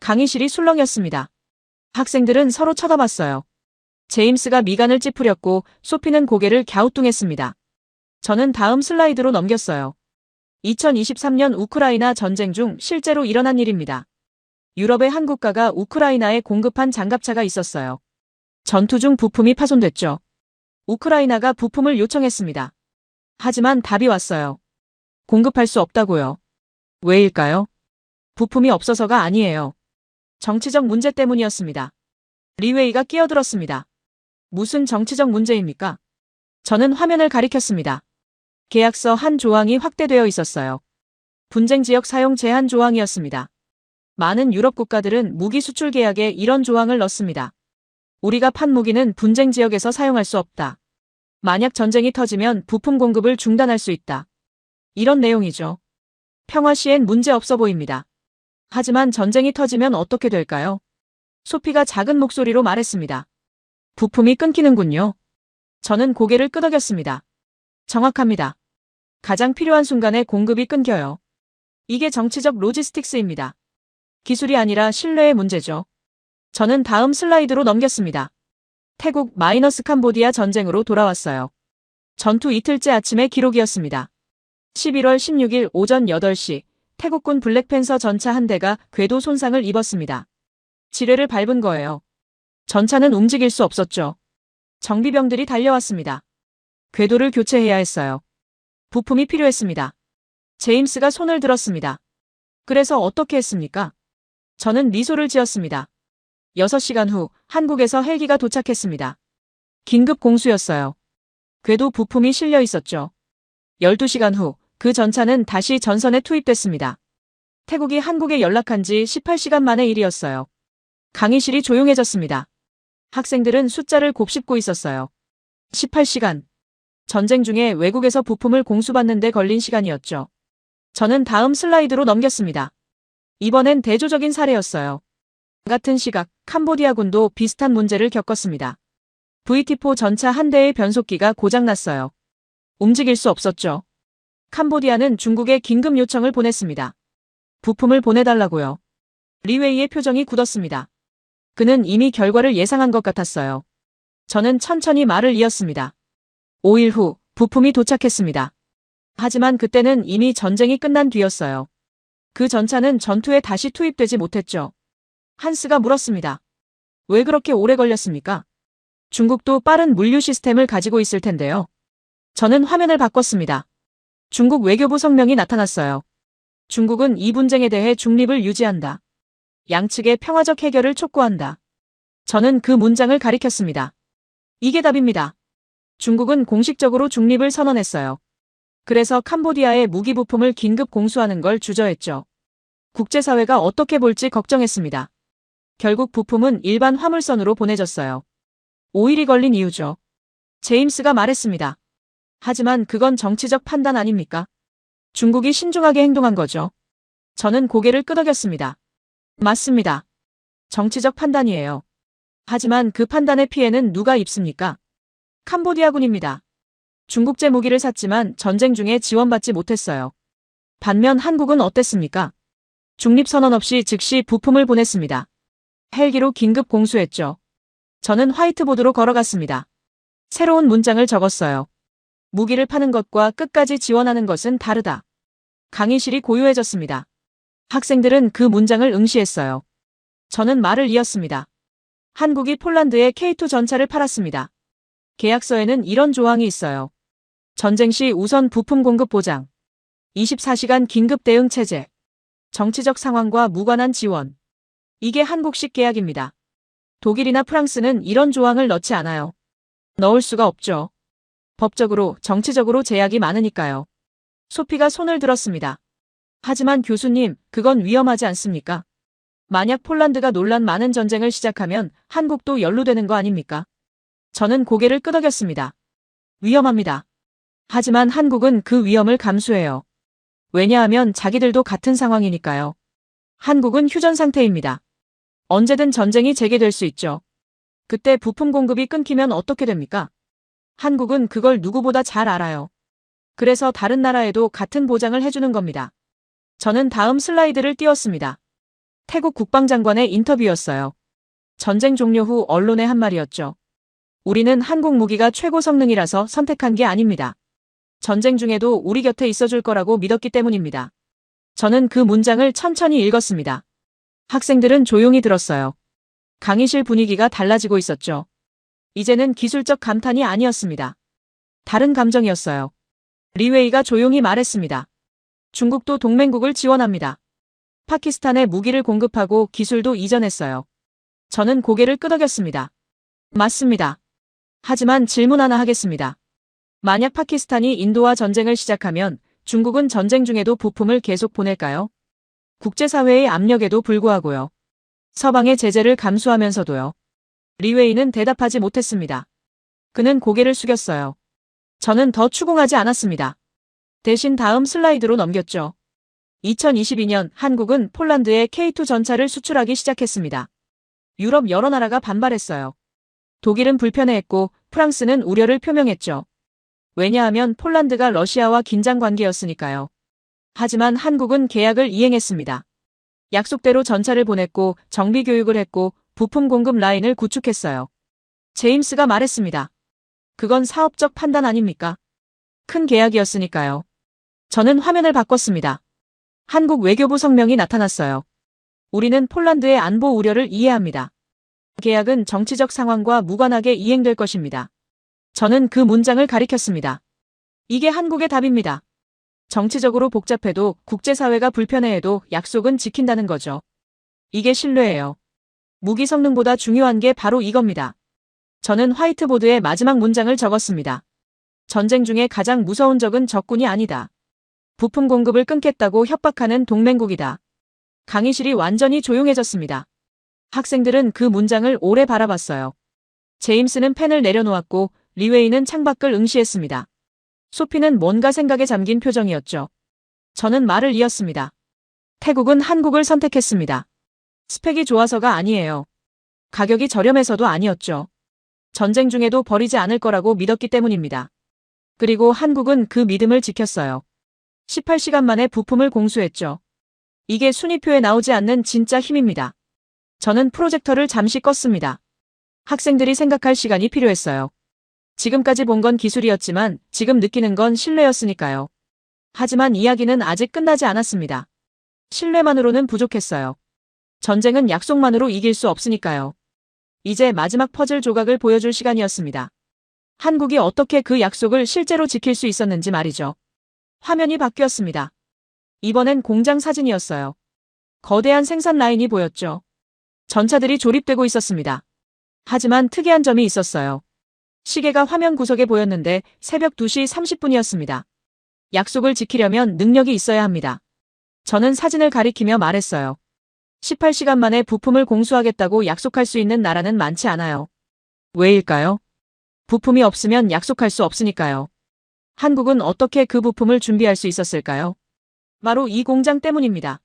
강의실이 술렁였습니다. 학생들은 서로 쳐다봤어요. 제임스가 미간을 찌푸렸고 소피는 고개를 갸우뚱했습니다. 저는 다음 슬라이드로 넘겼어요. 2023년 우크라이나 전쟁 중 실제로 일어난 일입니다. 유럽의 한 국가가 우크라이나에 공급한 장갑차가 있었어요. 전투 중 부품이 파손됐죠. 우크라이나가 부품을 요청했습니다. 하지만 답이 왔어요. 공급할 수 없다고요. 왜일까요? 부품이 없어서가 아니에요. 정치적 문제 때문이었습니다. 리웨이가 끼어들었습니다. 무슨 정치적 문제입니까? 저는 화면을 가리켰습니다. 계약서 한 조항이 확대되어 있었어요. 분쟁 지역 사용 제한 조항이었습니다. 많은 유럽 국가들은 무기 수출 계약에 이런 조항을 넣습니다. 우리가 판 무기는 분쟁 지역에서 사용할 수 없다. 만약 전쟁이 터지면 부품 공급을 중단할 수 있다. 이런 내용이죠. 평화 시엔 문제 없어 보입니다. 하지만 전쟁이 터지면 어떻게 될까요? 소피가 작은 목소리로 말했습니다. 부품이 끊기는군요. 저는 고개를 끄덕였습니다. 정확합니다. 가장 필요한 순간에 공급이 끊겨요. 이게 정치적 로지스틱스입니다. 기술이 아니라 신뢰의 문제죠. 저는 다음 슬라이드로 넘겼습니다. 태국 마이너스 캄보디아 전쟁으로 돌아왔어요. 전투 이틀째 아침의 기록이었습니다. 11월 16일 오전 8시 태국군 블랙팬서 전차 한 대가 궤도 손상을 입었습니다. 지뢰를 밟은 거예요. 전차는 움직일 수 없었죠. 정비병들이 달려왔습니다. 궤도를 교체해야 했어요. 부품이 필요했습니다. 제임스가 손을 들었습니다. 그래서 어떻게 했습니까? 저는 미소를 지었습니다. 6시간 후 한국에서 헬기가 도착했습니다. 긴급 공수였어요. 궤도 부품이 실려 있었죠. 12시간 후 그 전차는 다시 전선에 투입됐습니다. 태국이 한국에 연락한 지 18시간 만의 일이었어요. 강의실이 조용해졌습니다. 학생들은 숫자를 곱씹고 있었어요. 18시간. 전쟁 중에 외국에서 부품을 공수받는데 걸린 시간이었죠. 저는 다음 슬라이드로 넘겼습니다. 이번엔 대조적인 사례였어요. 같은 시각 캄보디아군도 비슷한 문제를 겪었습니다. VT4 전차 한 대의 변속기가 고장났어요. 움직일 수 없었죠. 캄보디아는 중국에 긴급 요청을 보냈습니다. 부품을 보내달라고요. 리웨이의 표정이 굳었습니다. 그는 이미 결과를 예상한 것 같았어요. 저는 천천히 말을 이었습니다. 5일 후 부품이 도착했습니다. 하지만 그때는 이미 전쟁이 끝난 뒤였어요. 그 전차는 전투에 다시 투입되지 못했죠. 한스가 물었습니다. 왜 그렇게 오래 걸렸습니까? 중국도 빠른 물류 시스템을 가지고 있을 텐데요. 저는 화면을 바꿨습니다. 중국 외교부 성명이 나타났어요. 중국은 이 분쟁에 대해 중립을 유지한다. 양측의 평화적 해결을 촉구한다. 저는 그 문장을 가리켰습니다. 이게 답입니다. 중국은 공식적으로 중립을 선언했어요. 그래서 캄보디아의 무기 부품을 긴급 공수하는 걸 주저했죠. 국제사회가 어떻게 볼지 걱정했습니다. 결국 부품은 일반 화물선으로 보내졌어요. 5일이 걸린 이유죠. 제임스가 말했습니다. 하지만 그건 정치적 판단 아닙니까? 중국이 신중하게 행동한 거죠. 저는 고개를 끄덕였습니다. 맞습니다. 정치적 판단이에요. 하지만 그 판단의 피해는 누가 입습니까? 캄보디아군입니다. 중국제 무기를 샀지만 전쟁 중에 지원받지 못했어요. 반면 한국은 어땠습니까? 중립선언 없이 즉시 부품을 보냈습니다. 헬기로 긴급 공수했죠. 저는 화이트보드로 걸어갔습니다. 새로운 문장을 적었어요. 무기를 파는 것과 끝까지 지원하는 것은 다르다. 강의실이 고요해졌습니다. 학생들은 그 문장을 응시했어요. 저는 말을 이었습니다. 한국이 폴란드에 K2 전차를 팔았습니다. 계약서에는 이런 조항이 있어요. 전쟁 시 우선 부품 공급 보장, 24시간 긴급 대응 체제, 정치적 상황과 무관한 지원. 이게 한국식 계약입니다. 독일이나 프랑스는 이런 조항을 넣지 않아요. 넣을 수가 없죠. 법적으로, 정치적으로 제약이 많으니까요. 소피가 손을 들었습니다. 하지만 교수님, 그건 위험하지 않습니까? 만약 폴란드가 논란 많은 전쟁을 시작하면 한국도 연루되는 거 아닙니까? 저는 고개를 끄덕였습니다. 위험합니다. 하지만 한국은 그 위험을 감수해요. 왜냐하면 자기들도 같은 상황이니까요. 한국은 휴전 상태입니다. 언제든 전쟁이 재개될 수 있죠. 그때 부품 공급이 끊기면 어떻게 됩니까? 한국은 그걸 누구보다 잘 알아요. 그래서 다른 나라에도 같은 보장을 해주는 겁니다. 저는 다음 슬라이드를 띄웠습니다. 태국 국방장관의 인터뷰였어요. 전쟁 종료 후 언론의 한 말이었죠. 우리는 한국 무기가 최고 성능이라서 선택한 게 아닙니다. 전쟁 중에도 우리 곁에 있어줄 거라고 믿었기 때문입니다. 저는 그 문장을 천천히 읽었습니다. 학생들은 조용히 들었어요. 강의실 분위기가 달라지고 있었죠. 이제는 기술적 감탄이 아니었습니다. 다른 감정이었어요. 리웨이가 조용히 말했습니다. 중국도 동맹국을 지원합니다. 파키스탄에 무기를 공급하고 기술도 이전했어요. 저는 고개를 끄덕였습니다. 맞습니다. 하지만 질문 하나 하겠습니다. 만약 파키스탄이 인도와 전쟁을 시작하면 중국은 전쟁 중에도 부품을 계속 보낼까요? 국제사회의 압력에도 불구하고요. 서방의 제재를 감수하면서도요. 리웨이는 대답하지 못했습니다. 그는 고개를 숙였어요. 저는 더 추궁하지 않았습니다. 대신 다음 슬라이드로 넘겼죠. 2022년 한국은 폴란드에 K2 전차를 수출하기 시작했습니다. 유럽 여러 나라가 반발했어요. 독일은 불편해했고 프랑스는 우려를 표명했죠. 왜냐하면 폴란드가 러시아와 긴장 관계였으니까요. 하지만 한국은 계약을 이행했습니다. 약속대로 전차를 보냈고 정비 교육을 했고 부품 공급 라인을 구축했어요. 제임스가 말했습니다. 그건 사업적 판단 아닙니까? 큰 계약이었으니까요. 저는 화면을 바꿨습니다. 한국 외교부 성명이 나타났어요. 우리는 폴란드의 안보 우려를 이해합니다. 계약은 정치적 상황과 무관하게 이행될 것입니다. 저는 그 문장을 가리켰습니다. 이게 한국의 답입니다. 정치적으로 복잡해도 국제사회가 불편해해도 약속은 지킨다는 거죠. 이게 신뢰예요. 무기 성능보다 중요한 게 바로 이겁니다. 저는 화이트보드에 마지막 문장을 적었습니다. 전쟁 중에 가장 무서운 적은 적군이 아니다. 부품 공급을 끊겠다고 협박하는 동맹국이다. 강의실이 완전히 조용해졌습니다. 학생들은 그 문장을 오래 바라봤어요. 제임스는 펜을 내려놓았고 리웨이는 창밖을 응시했습니다. 소피는 뭔가 생각에 잠긴 표정이었죠. 저는 말을 이었습니다. 태국은 한국을 선택했습니다. 스펙이 좋아서가 아니에요. 가격이 저렴해서도 아니었죠. 전쟁 중에도 버리지 않을 거라고 믿었기 때문입니다. 그리고 한국은 그 믿음을 지켰어요. 18시간 만에 부품을 공수했죠. 이게 순위표에 나오지 않는 진짜 힘입니다. 저는 프로젝터를 잠시 껐습니다. 학생들이 생각할 시간이 필요했어요. 지금까지 본 건 기술이었지만 지금 느끼는 건 신뢰였으니까요. 하지만 이야기는 아직 끝나지 않았습니다. 신뢰만으로는 부족했어요. 전쟁은 약속만으로 이길 수 없으니까요. 이제 마지막 퍼즐 조각을 보여줄 시간이었습니다. 한국이 어떻게 그 약속을 실제로 지킬 수 있었는지 말이죠. 화면이 바뀌었습니다. 이번엔 공장 사진이었어요. 거대한 생산 라인이 보였죠. 전차들이 조립되고 있었습니다. 하지만 특이한 점이 있었어요. 시계가 화면 구석에 보였는데 새벽 2시 30분이었습니다. 약속을 지키려면 능력이 있어야 합니다. 저는 사진을 가리키며 말했어요. 18시간 만에 부품을 공수하겠다고 약속할 수 있는 나라는 많지 않아요. 왜일까요? 부품이 없으면 약속할 수 없으니까요. 한국은 어떻게 그 부품을 준비할 수 있었을까요? 바로 이 공장 때문입니다.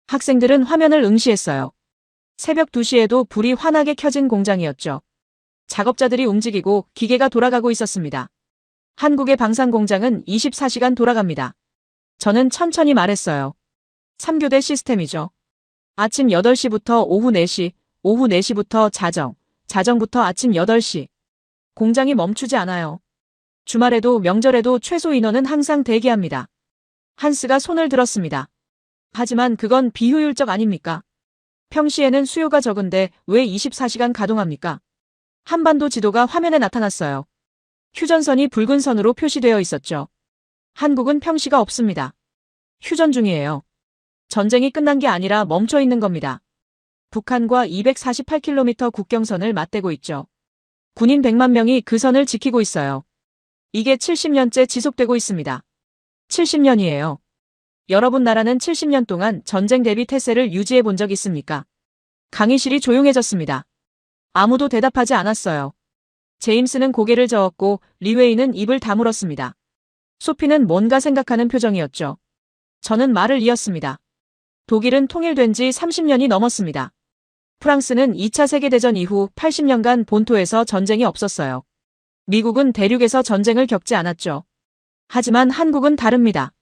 학생들은 화면을 응시했어요. 새벽 2시에도 불이 환하게 켜진 공장이었죠. 작업자들이 움직이고 기계가 돌아가고 있었습니다. 한국의 방산 공장은 24시간 돌아갑니다. 저는 천천히 말했어요. 3교대 시스템이죠. 아침 8시부터 오후 4시, 오후 4시부터 자정부터 아침 8시. 공장이 멈추지 않아요. 주말에도 명절에도 최소 인원은 항상 대기합니다. 한스가 손을 들었습니다. 하지만 그건 비효율적 아닙니까? 평시에는 수요가 적은데 왜 24시간 가동합니까? 한반도 지도가 화면에 나타났어요. 휴전선이 붉은 선으로 표시되어 있었죠. 한국은 평시가 없습니다. 휴전 중이에요. 전쟁이 끝난 게 아니라 멈춰 있는 겁니다. 북한과 248km 국경선을 맞대고 있죠. 군인 100만 명이 그 선을 지키고 있어요. 이게 70년째 지속되고 있습니다. 70년이에요. 여러분 나라는 70년 동안 전쟁 대비 태세를 유지해 본 적 있습니까? 강의실이 조용해졌습니다. 아무도 대답하지 않았어요. 제임스는 고개를 저었고 리웨이는 입을 다물었습니다. 소피는 뭔가 생각하는 표정이었죠. 저는 말을 이었습니다. 독일은 통일된 지 30년이 넘었습니다. 프랑스는 2차 세계대전 이후 80년간 본토에서 전쟁이 없었어요. 미국은 대륙에서 전쟁을 겪지 않았죠. 하지만 한국은 다릅니다.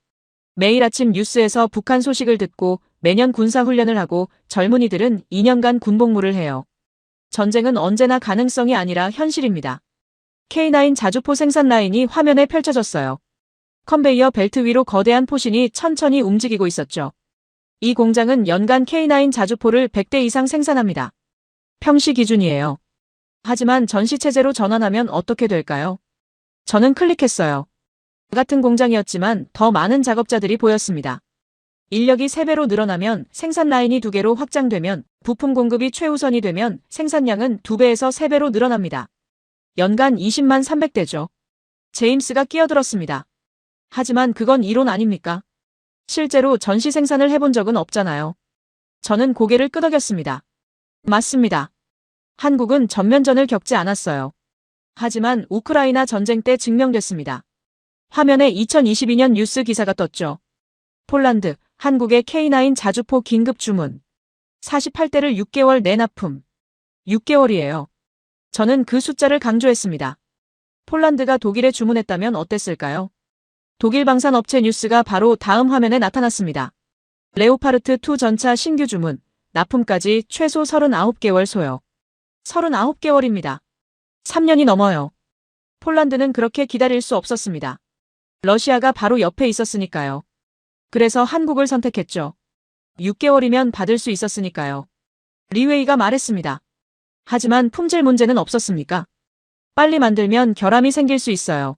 매일 아침 뉴스에서 북한 소식을 듣고 매년 군사훈련을 하고 젊은이들은 2년간 군복무를 해요. 전쟁은 언제나 가능성이 아니라 현실입니다. K9 자주포 생산 라인이 화면에 펼쳐졌어요. 컨베이어 벨트 위로 거대한 포신이 천천히 움직이고 있었죠. 이 공장은 연간 K9 자주포를 100대 이상 생산합니다. 평시 기준이에요. 하지만 전시체제로 전환하면 어떻게 될까요? 저는 클릭했어요. 같은 공장이었지만 더 많은 작업자들이 보였습니다. 인력이 3배로 늘어나면 생산 라인이 2개로 확장되면 부품 공급이 최우선이 되면 생산량은 2배에서 3배로 늘어납니다. 연간 20만 300대죠. 제임스가 끼어들었습니다. 하지만 그건 이론 아닙니까? 실제로 전시 생산을 해본 적은 없잖아요. 저는 고개를 끄덕였습니다. 맞습니다. 한국은 전면전을 겪지 않았어요. 하지만 우크라이나 전쟁 때 증명됐습니다. 화면에 2022년 뉴스 기사가 떴죠. 폴란드, 한국의 K9 자주포 긴급 주문. 48대를 6개월 내 납품. 6개월이에요. 저는 그 숫자를 강조했습니다. 폴란드가 독일에 주문했다면 어땠을까요? 독일 방산업체 뉴스가 바로 다음 화면에 나타났습니다. 레오파르트 2 전차 신규 주문, 납품까지 최소 39개월 소요. 39개월입니다. 3년이 넘어요. 폴란드는 그렇게 기다릴 수 없었습니다. 러시아가 바로 옆에 있었으니까요. 그래서 한국을 선택했죠. 6개월이면 받을 수 있었으니까요. 리웨이가 말했습니다. 하지만 품질 문제는 없었습니까? 빨리 만들면 결함이 생길 수 있어요.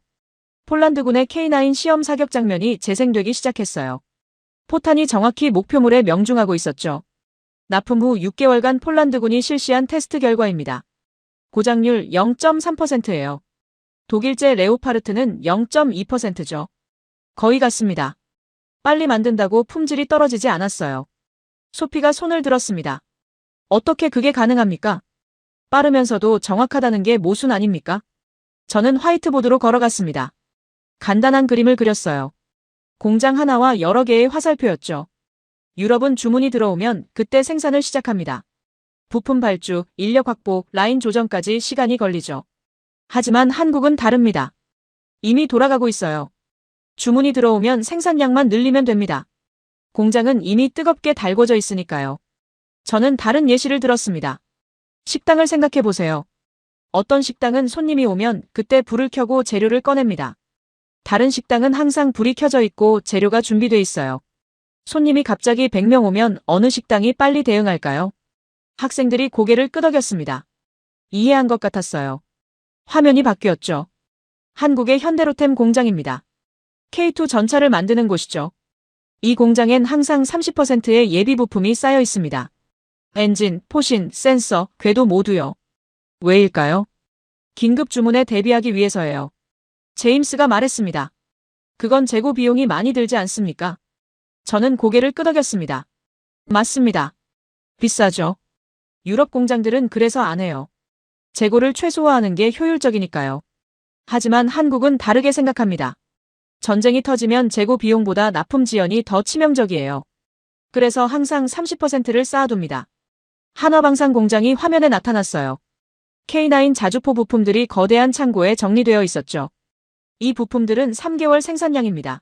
폴란드군의 K9 시험 사격 장면이 재생되기 시작했어요. 포탄이 정확히 목표물에 명중하고 있었죠. 납품 후 6개월간 폴란드군이 실시한 테스트 결과입니다. 고장률 0.3%예요. 독일제 레오파르트는 0.2%죠. 거의 같습니다. 빨리 만든다고 품질이 떨어지지 않았어요. 소피가 손을 들었습니다. 어떻게 그게 가능합니까? 빠르면서도 정확하다는 게 모순 아닙니까? 저는 화이트보드로 걸어갔습니다. 간단한 그림을 그렸어요. 공장 하나와 여러 개의 화살표였죠. 유럽은 주문이 들어오면 그때 생산을 시작합니다. 부품 발주, 인력 확보, 라인 조정까지 시간이 걸리죠. 하지만 한국은 다릅니다. 이미 돌아가고 있어요. 주문이 들어오면 생산량만 늘리면 됩니다. 공장은 이미 뜨겁게 달궈져 있으니까요. 저는 다른 예시를 들었습니다. 식당을 생각해 보세요. 어떤 식당은 손님이 오면 그때 불을 켜고 재료를 꺼냅니다. 다른 식당은 항상 불이 켜져 있고 재료가 준비돼 있어요. 손님이 갑자기 100명 오면 어느 식당이 빨리 대응할까요? 학생들이 고개를 끄덕였습니다. 이해한 것 같았어요. 화면이 바뀌었죠. 한국의 현대로템 공장입니다. K2 전차를 만드는 곳이죠. 이 공장엔 항상 30%의 예비 부품이 쌓여 있습니다. 엔진, 포신, 센서, 궤도 모두요. 왜일까요? 긴급 주문에 대비하기 위해서예요. 제임스가 말했습니다. 그건 재고 비용이 많이 들지 않습니까? 저는 고개를 끄덕였습니다. 맞습니다. 비싸죠. 유럽 공장들은 그래서 안 해요. 재고를 최소화하는 게 효율적이니까요. 하지만 한국은 다르게 생각합니다. 전쟁이 터지면 재고 비용보다 납품 지연이 더 치명적이에요. 그래서 항상 30%를 쌓아둡니다. 한화방산 공장이 화면에 나타났어요. K9 자주포 부품들이 거대한 창고에 정리되어 있었죠. 이 부품들은 3개월 생산량입니다.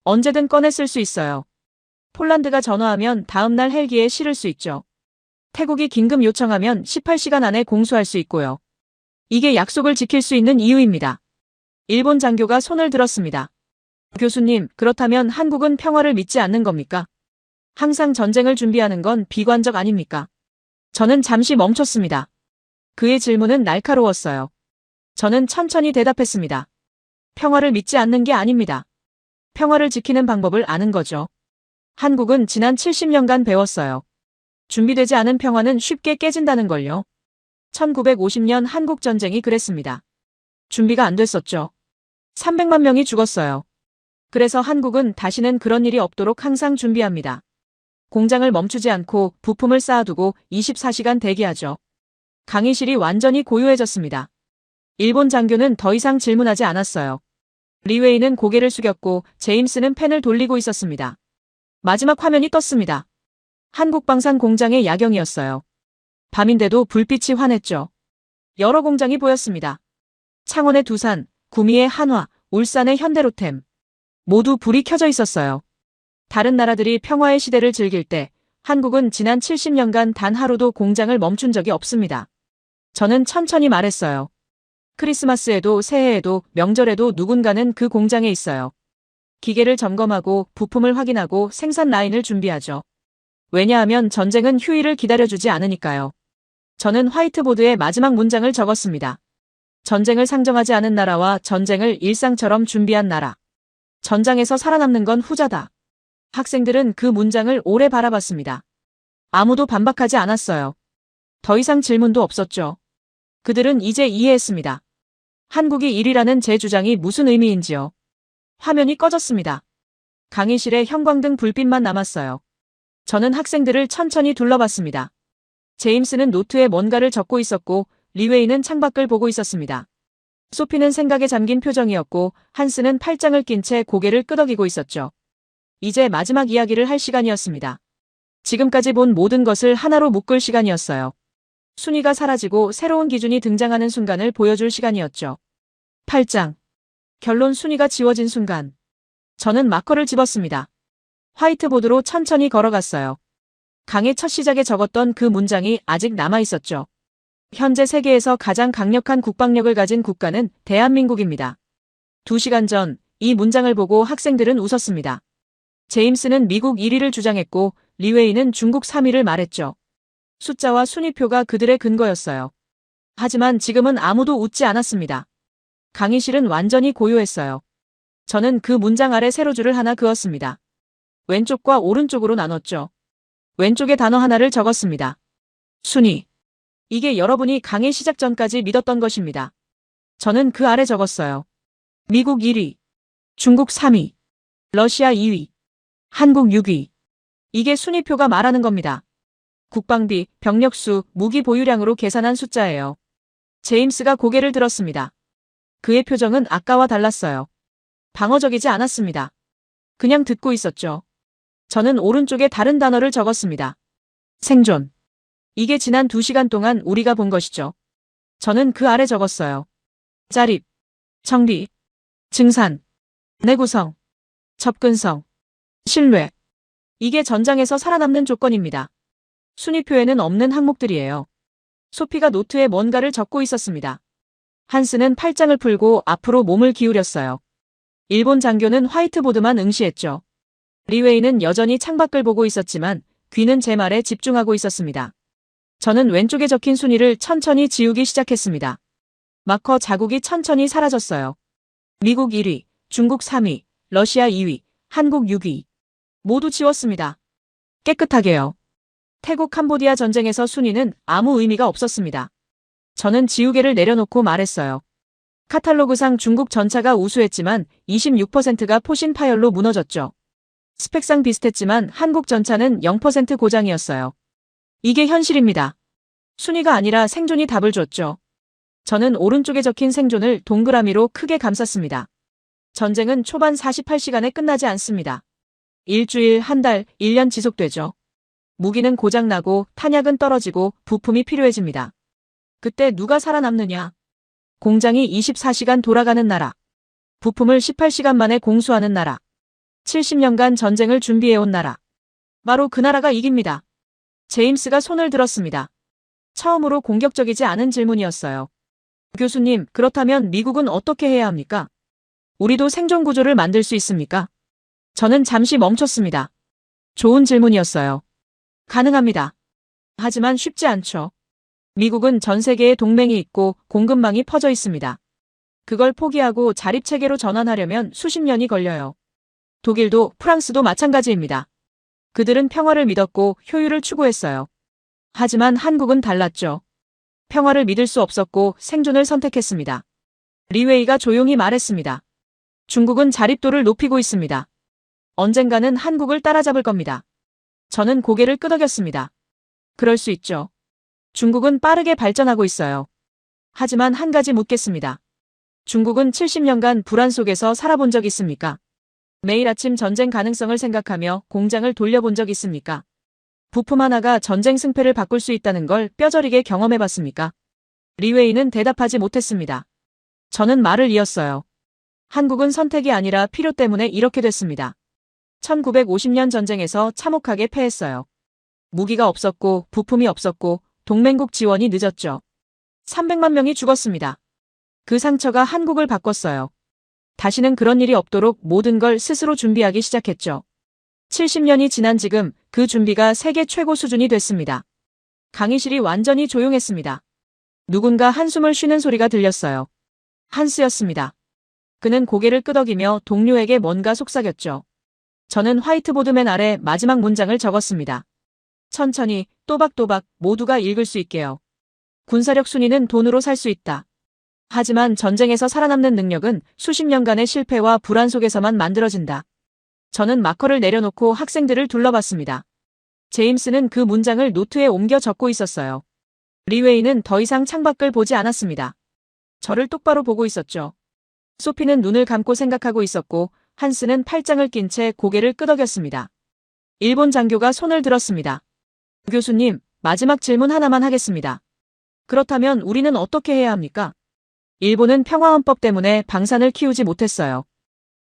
언제든 꺼내 쓸 수 있어요. 폴란드가 전화하면 다음날 헬기에 실을 수 있죠. 태국이 긴급 요청하면 18시간 안에 공수할 수 있고요. 이게 약속을 지킬 수 있는 이유입니다. 일본 장교가 손을 들었습니다. 교수님, 그렇다면 한국은 평화를 믿지 않는 겁니까? 항상 전쟁을 준비하는 건 비관적 아닙니까? 저는 잠시 멈췄습니다. 그의 질문은 날카로웠어요. 저는 천천히 대답했습니다. 평화를 믿지 않는 게 아닙니다. 평화를 지키는 방법을 아는 거죠. 한국은 지난 70년간 배웠어요. 준비되지 않은 평화는 쉽게 깨진다는 걸요. 1950년 한국전쟁이 그랬습니다. 준비가 안 됐었죠. 300만 명이 죽었어요. 그래서 한국은 다시는 그런 일이 없도록 항상 준비합니다. 공장을 멈추지 않고 부품을 쌓아두고 24시간 대기하죠. 강의실이 완전히 고요해졌습니다. 일본 장교는 더 이상 질문하지 않았어요. 리웨이는 고개를 숙였고 제임스는 펜을 돌리고 있었습니다. 마지막 화면이 떴습니다. 한국방산 공장의 야경이었어요. 밤인데도 불빛이 환했죠. 여러 공장이 보였습니다. 창원의 두산, 구미의 한화, 울산의 현대로템. 모두 불이 켜져 있었어요. 다른 나라들이 평화의 시대를 즐길 때 한국은 지난 70년간 단 하루도 공장을 멈춘 적이 없습니다. 저는 천천히 말했어요. 크리스마스에도 새해에도 명절에도 누군가는 그 공장에 있어요. 기계를 점검하고 부품을 확인하고 생산 라인을 준비하죠. 왜냐하면 전쟁은 휴일을 기다려주지 않으니까요. 저는 화이트보드에 마지막 문장을 적었습니다. 전쟁을 상정하지 않은 나라와 전쟁을 일상처럼 준비한 나라. 전장에서 살아남는 건 후자다. 학생들은 그 문장을 오래 바라봤습니다. 아무도 반박하지 않았어요. 더 이상 질문도 없었죠. 그들은 이제 이해했습니다. 한국이 1위라는 제 주장이 무슨 의미인지요. 화면이 꺼졌습니다. 강의실에 형광등 불빛만 남았어요. 저는 학생들을 천천히 둘러봤습니다. 제임스는 노트에 뭔가를 적고 있었고 리웨이는 창밖을 보고 있었습니다. 소피는 생각에 잠긴 표정이었고 한스는 팔짱을 낀 채 고개를 끄덕이고 있었죠. 이제 마지막 이야기를 할 시간이었습니다. 지금까지 본 모든 것을 하나로 묶을 시간이었어요. 순위가 사라지고 새로운 기준이 등장하는 순간을 보여줄 시간이었죠. 8장. 결론. 순위가 지워진 순간. 저는 마커를 집었습니다. 화이트보드로 천천히 걸어갔어요. 강의 첫 시작에 적었던 그 문장이 아직 남아있었죠. 현재 세계에서 가장 강력한 국방력을 가진 국가는 대한민국입니다. 2시간 전 이 문장을 보고 학생들은 웃었습니다. 제임스는 미국 1위를 주장했고 리웨이는 중국 3위를 말했죠. 숫자와 순위표가 그들의 근거였어요. 하지만 지금은 아무도 웃지 않았습니다. 강의실은 완전히 고요했어요. 저는 그 문장 아래 세로줄을 하나 그었습니다. 왼쪽과 오른쪽으로 나눴죠. 왼쪽에 단어 하나를 적었습니다. 순위. 이게 여러분이 강의 시작 전까지 믿었던 것입니다. 저는 그 아래 적었어요. 미국 1위, 중국 3위, 러시아 2위, 한국 6위. 이게 순위표가 말하는 겁니다. 국방비, 병력수, 무기 보유량으로 계산한 숫자예요. 제임스가 고개를 들었습니다. 그의 표정은 아까와 달랐어요. 방어적이지 않았습니다. 그냥 듣고 있었죠. 저는 오른쪽에 다른 단어를 적었습니다. 생존. 이게 지난 2시간 동안 우리가 본 것이죠. 저는 그 아래 적었어요. 자립, 정비, 증산, 내구성, 접근성, 신뢰. 이게 전장에서 살아남는 조건입니다. 순위표에는 없는 항목들이에요. 소피가 노트에 뭔가를 적고 있었습니다. 한스는 팔짱을 풀고 앞으로 몸을 기울였어요. 일본 장교는 화이트보드만 응시했죠. 리웨이는 여전히 창밖을 보고 있었지만 귀는 제 말에 집중하고 있었습니다. 저는 왼쪽에 적힌 순위를 천천히 지우기 시작했습니다. 마커 자국이 천천히 사라졌어요. 미국 1위, 중국 3위, 러시아 2위, 한국 6위. 모두 지웠습니다. 깨끗하게요. 태국 캄보디아 전쟁에서 순위는 아무 의미가 없었습니다. 저는 지우개를 내려놓고 말했어요. 카탈로그상 중국 전차가 우수했지만 26%가 포신 파열로 무너졌죠. 스펙상 비슷했지만 한국 전차는 0% 고장이었어요. 이게 현실입니다. 순위가 아니라 생존이 답을 줬죠. 저는 오른쪽에 적힌 생존을 동그라미로 크게 감쌌습니다. 전쟁은 초반 48시간에 끝나지 않습니다. 일주일, 한 달, 1년 지속되죠. 무기는 고장나고 탄약은 떨어지고 부품이 필요해집니다. 그때 누가 살아남느냐? 공장이 24시간 돌아가는 나라. 부품을 18시간 만에 공수하는 나라. 70년간 전쟁을 준비해온 나라. 바로 그 나라가 이깁니다. 제임스가 손을 들었습니다. 처음으로 공격적이지 않은 질문이었어요. 교수님, 그렇다면 미국은 어떻게 해야 합니까? 우리도 생존 구조를 만들 수 있습니까? 저는 잠시 멈췄습니다. 좋은 질문이었어요. 가능합니다. 하지만 쉽지 않죠. 미국은 전 세계에 동맹이 있고 공급망이 퍼져 있습니다. 그걸 포기하고 자립체계로 전환하려면 수십 년이 걸려요. 독일도 프랑스도 마찬가지입니다. 그들은 평화를 믿었고 효율을 추구했어요. 하지만 한국은 달랐죠. 평화를 믿을 수 없었고 생존을 선택했습니다. 리웨이가 조용히 말했습니다. 중국은 자립도를 높이고 있습니다. 언젠가는 한국을 따라잡을 겁니다. 저는 고개를 끄덕였습니다. 그럴 수 있죠. 중국은 빠르게 발전하고 있어요. 하지만 한 가지 묻겠습니다. 중국은 70년간 불안 속에서 살아본 적 있습니까? 매일 아침 전쟁 가능성을 생각하며 공장을 돌려본 적 있습니까? 부품 하나가 전쟁 승패를 바꿀 수 있다는 걸 뼈저리게 경험해봤습니까? 리웨이는 대답하지 못했습니다. 저는 말을 이었어요. 한국은 선택이 아니라 필요 때문에 이렇게 됐습니다. 1950년 전쟁에서 참혹하게 패했어요. 무기가 없었고 부품이 없었고 동맹국 지원이 늦었죠. 300만 명이 죽었습니다. 그 상처가 한국을 바꿨어요. 다시는 그런 일이 없도록 모든 걸 스스로 준비하기 시작했죠. 70년이 지난 지금 그 준비가 세계 최고 수준이 됐습니다. 강의실이 완전히 조용했습니다. 누군가 한숨을 쉬는 소리가 들렸어요. 한스였습니다. 그는 고개를 끄덕이며 동료에게 뭔가 속삭였죠. 저는 화이트보드 맨 아래 마지막 문장을 적었습니다. 천천히, 또박또박 모두가 읽을 수 있게요. 군사력 순위는 돈으로 살 수 있다. 하지만 전쟁에서 살아남는 능력은 수십 년간의 실패와 불안 속에서만 만들어진다. 저는 마커를 내려놓고 학생들을 둘러봤습니다. 제임스는 그 문장을 노트에 옮겨 적고 있었어요. 리웨이는 더 이상 창밖을 보지 않았습니다. 저를 똑바로 보고 있었죠. 소피는 눈을 감고 생각하고 있었고 한스는 팔짱을 낀 채 고개를 끄덕였습니다. 일본 장교가 손을 들었습니다. 교수님, 마지막 질문 하나만 하겠습니다. 그렇다면 우리는 어떻게 해야 합니까? 일본은 평화헌법 때문에 방산을 키우지 못했어요.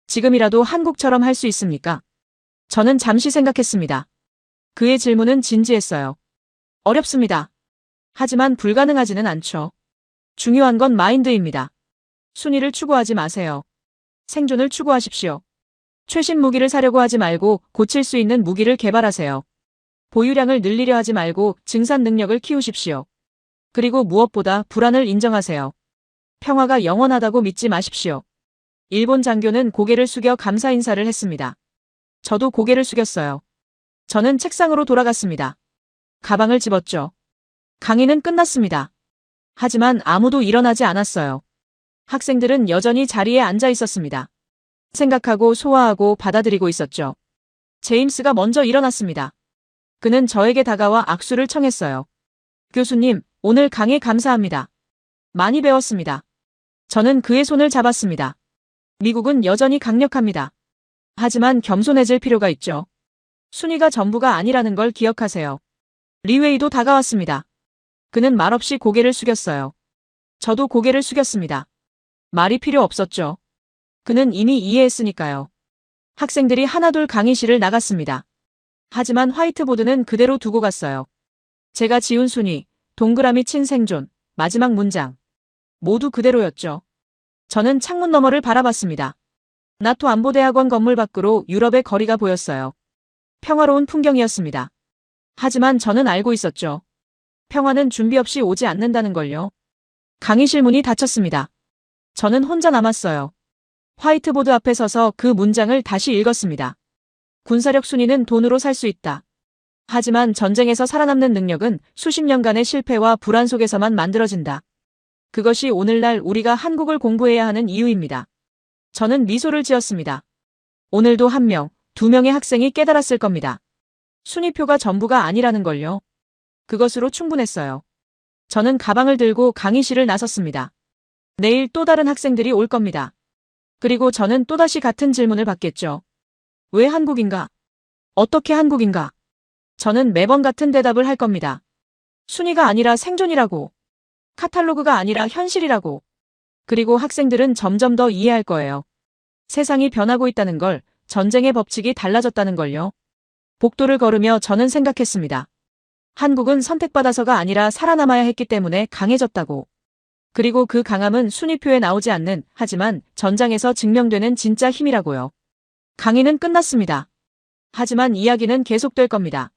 지금이라도 한국처럼 할 수 있습니까? 저는 잠시 생각했습니다. 그의 질문은 진지했어요. 어렵습니다. 하지만 불가능하지는 않죠. 중요한 건 마인드입니다. 순위를 추구하지 마세요. 생존을 추구하십시오. 최신 무기를 사려고 하지 말고 고칠 수 있는 무기를 개발하세요. 보유량을 늘리려 하지 말고 증산 능력을 키우십시오. 그리고 무엇보다 불안을 인정하세요. 평화가 영원하다고 믿지 마십시오. 일본 장교는 고개를 숙여 감사 인사를 했습니다. 저도 고개를 숙였어요. 저는 책상으로 돌아갔습니다. 가방을 집었죠. 강의는 끝났습니다. 하지만 아무도 일어나지 않았어요. 학생들은 여전히 자리에 앉아 있었습니다. 생각하고 소화하고 받아들이고 있었죠. 제임스가 먼저 일어났습니다. 그는 저에게 다가와 악수를 청했어요. 교수님, 오늘 강의 감사합니다. 많이 배웠습니다. 저는 그의 손을 잡았습니다. 미국은 여전히 강력합니다. 하지만 겸손해질 필요가 있죠. 순위가 전부가 아니라는 걸 기억하세요. 리웨이도 다가왔습니다. 그는 말없이 고개를 숙였어요. 저도 고개를 숙였습니다. 말이 필요 없었죠. 그는 이미 이해했으니까요. 학생들이 하나둘 강의실을 나갔습니다. 하지만 화이트보드는 그대로 두고 갔어요. 제가 지운 순위, 동그라미 친 생존, 마지막 문장. 모두 그대로였죠. 저는 창문 너머를 바라봤습니다. 나토 안보대학원 건물 밖으로 유럽의 거리가 보였어요. 평화로운 풍경이었습니다. 하지만 저는 알고 있었죠. 평화는 준비 없이 오지 않는다는 걸요. 강의실 문이 닫혔습니다. 저는 혼자 남았어요. 화이트보드 앞에 서서 그 문장을 다시 읽었습니다. 군사력 순위는 돈으로 살 수 있다. 하지만 전쟁에서 살아남는 능력은 수십 년간의 실패와 불안 속에서만 만들어진다. 그것이 오늘날 우리가 한국을 공부해야 하는 이유입니다. 저는 미소를 지었습니다. 오늘도 한 명, 두 명의 학생이 깨달았을 겁니다. 순위표가 전부가 아니라는 걸요. 그것으로 충분했어요. 저는 가방을 들고 강의실을 나섰습니다. 내일 또 다른 학생들이 올 겁니다. 그리고 저는 또다시 같은 질문을 받겠죠. 왜 한국인가? 어떻게 한국인가? 저는 매번 같은 대답을 할 겁니다. 순위가 아니라 생존이라고. 카탈로그가 아니라 현실이라고. 그리고 학생들은 점점 더 이해할 거예요. 세상이 변하고 있다는 걸, 전쟁의 법칙이 달라졌다는 걸요. 복도를 걸으며 저는 생각했습니다. 한국은 선택받아서가 아니라 살아남아야 했기 때문에 강해졌다고. 그리고 그 강함은 순위표에 나오지 않는, 하지만 전장에서 증명되는 진짜 힘이라고요. 강의는 끝났습니다. 하지만 이야기는 계속될 겁니다.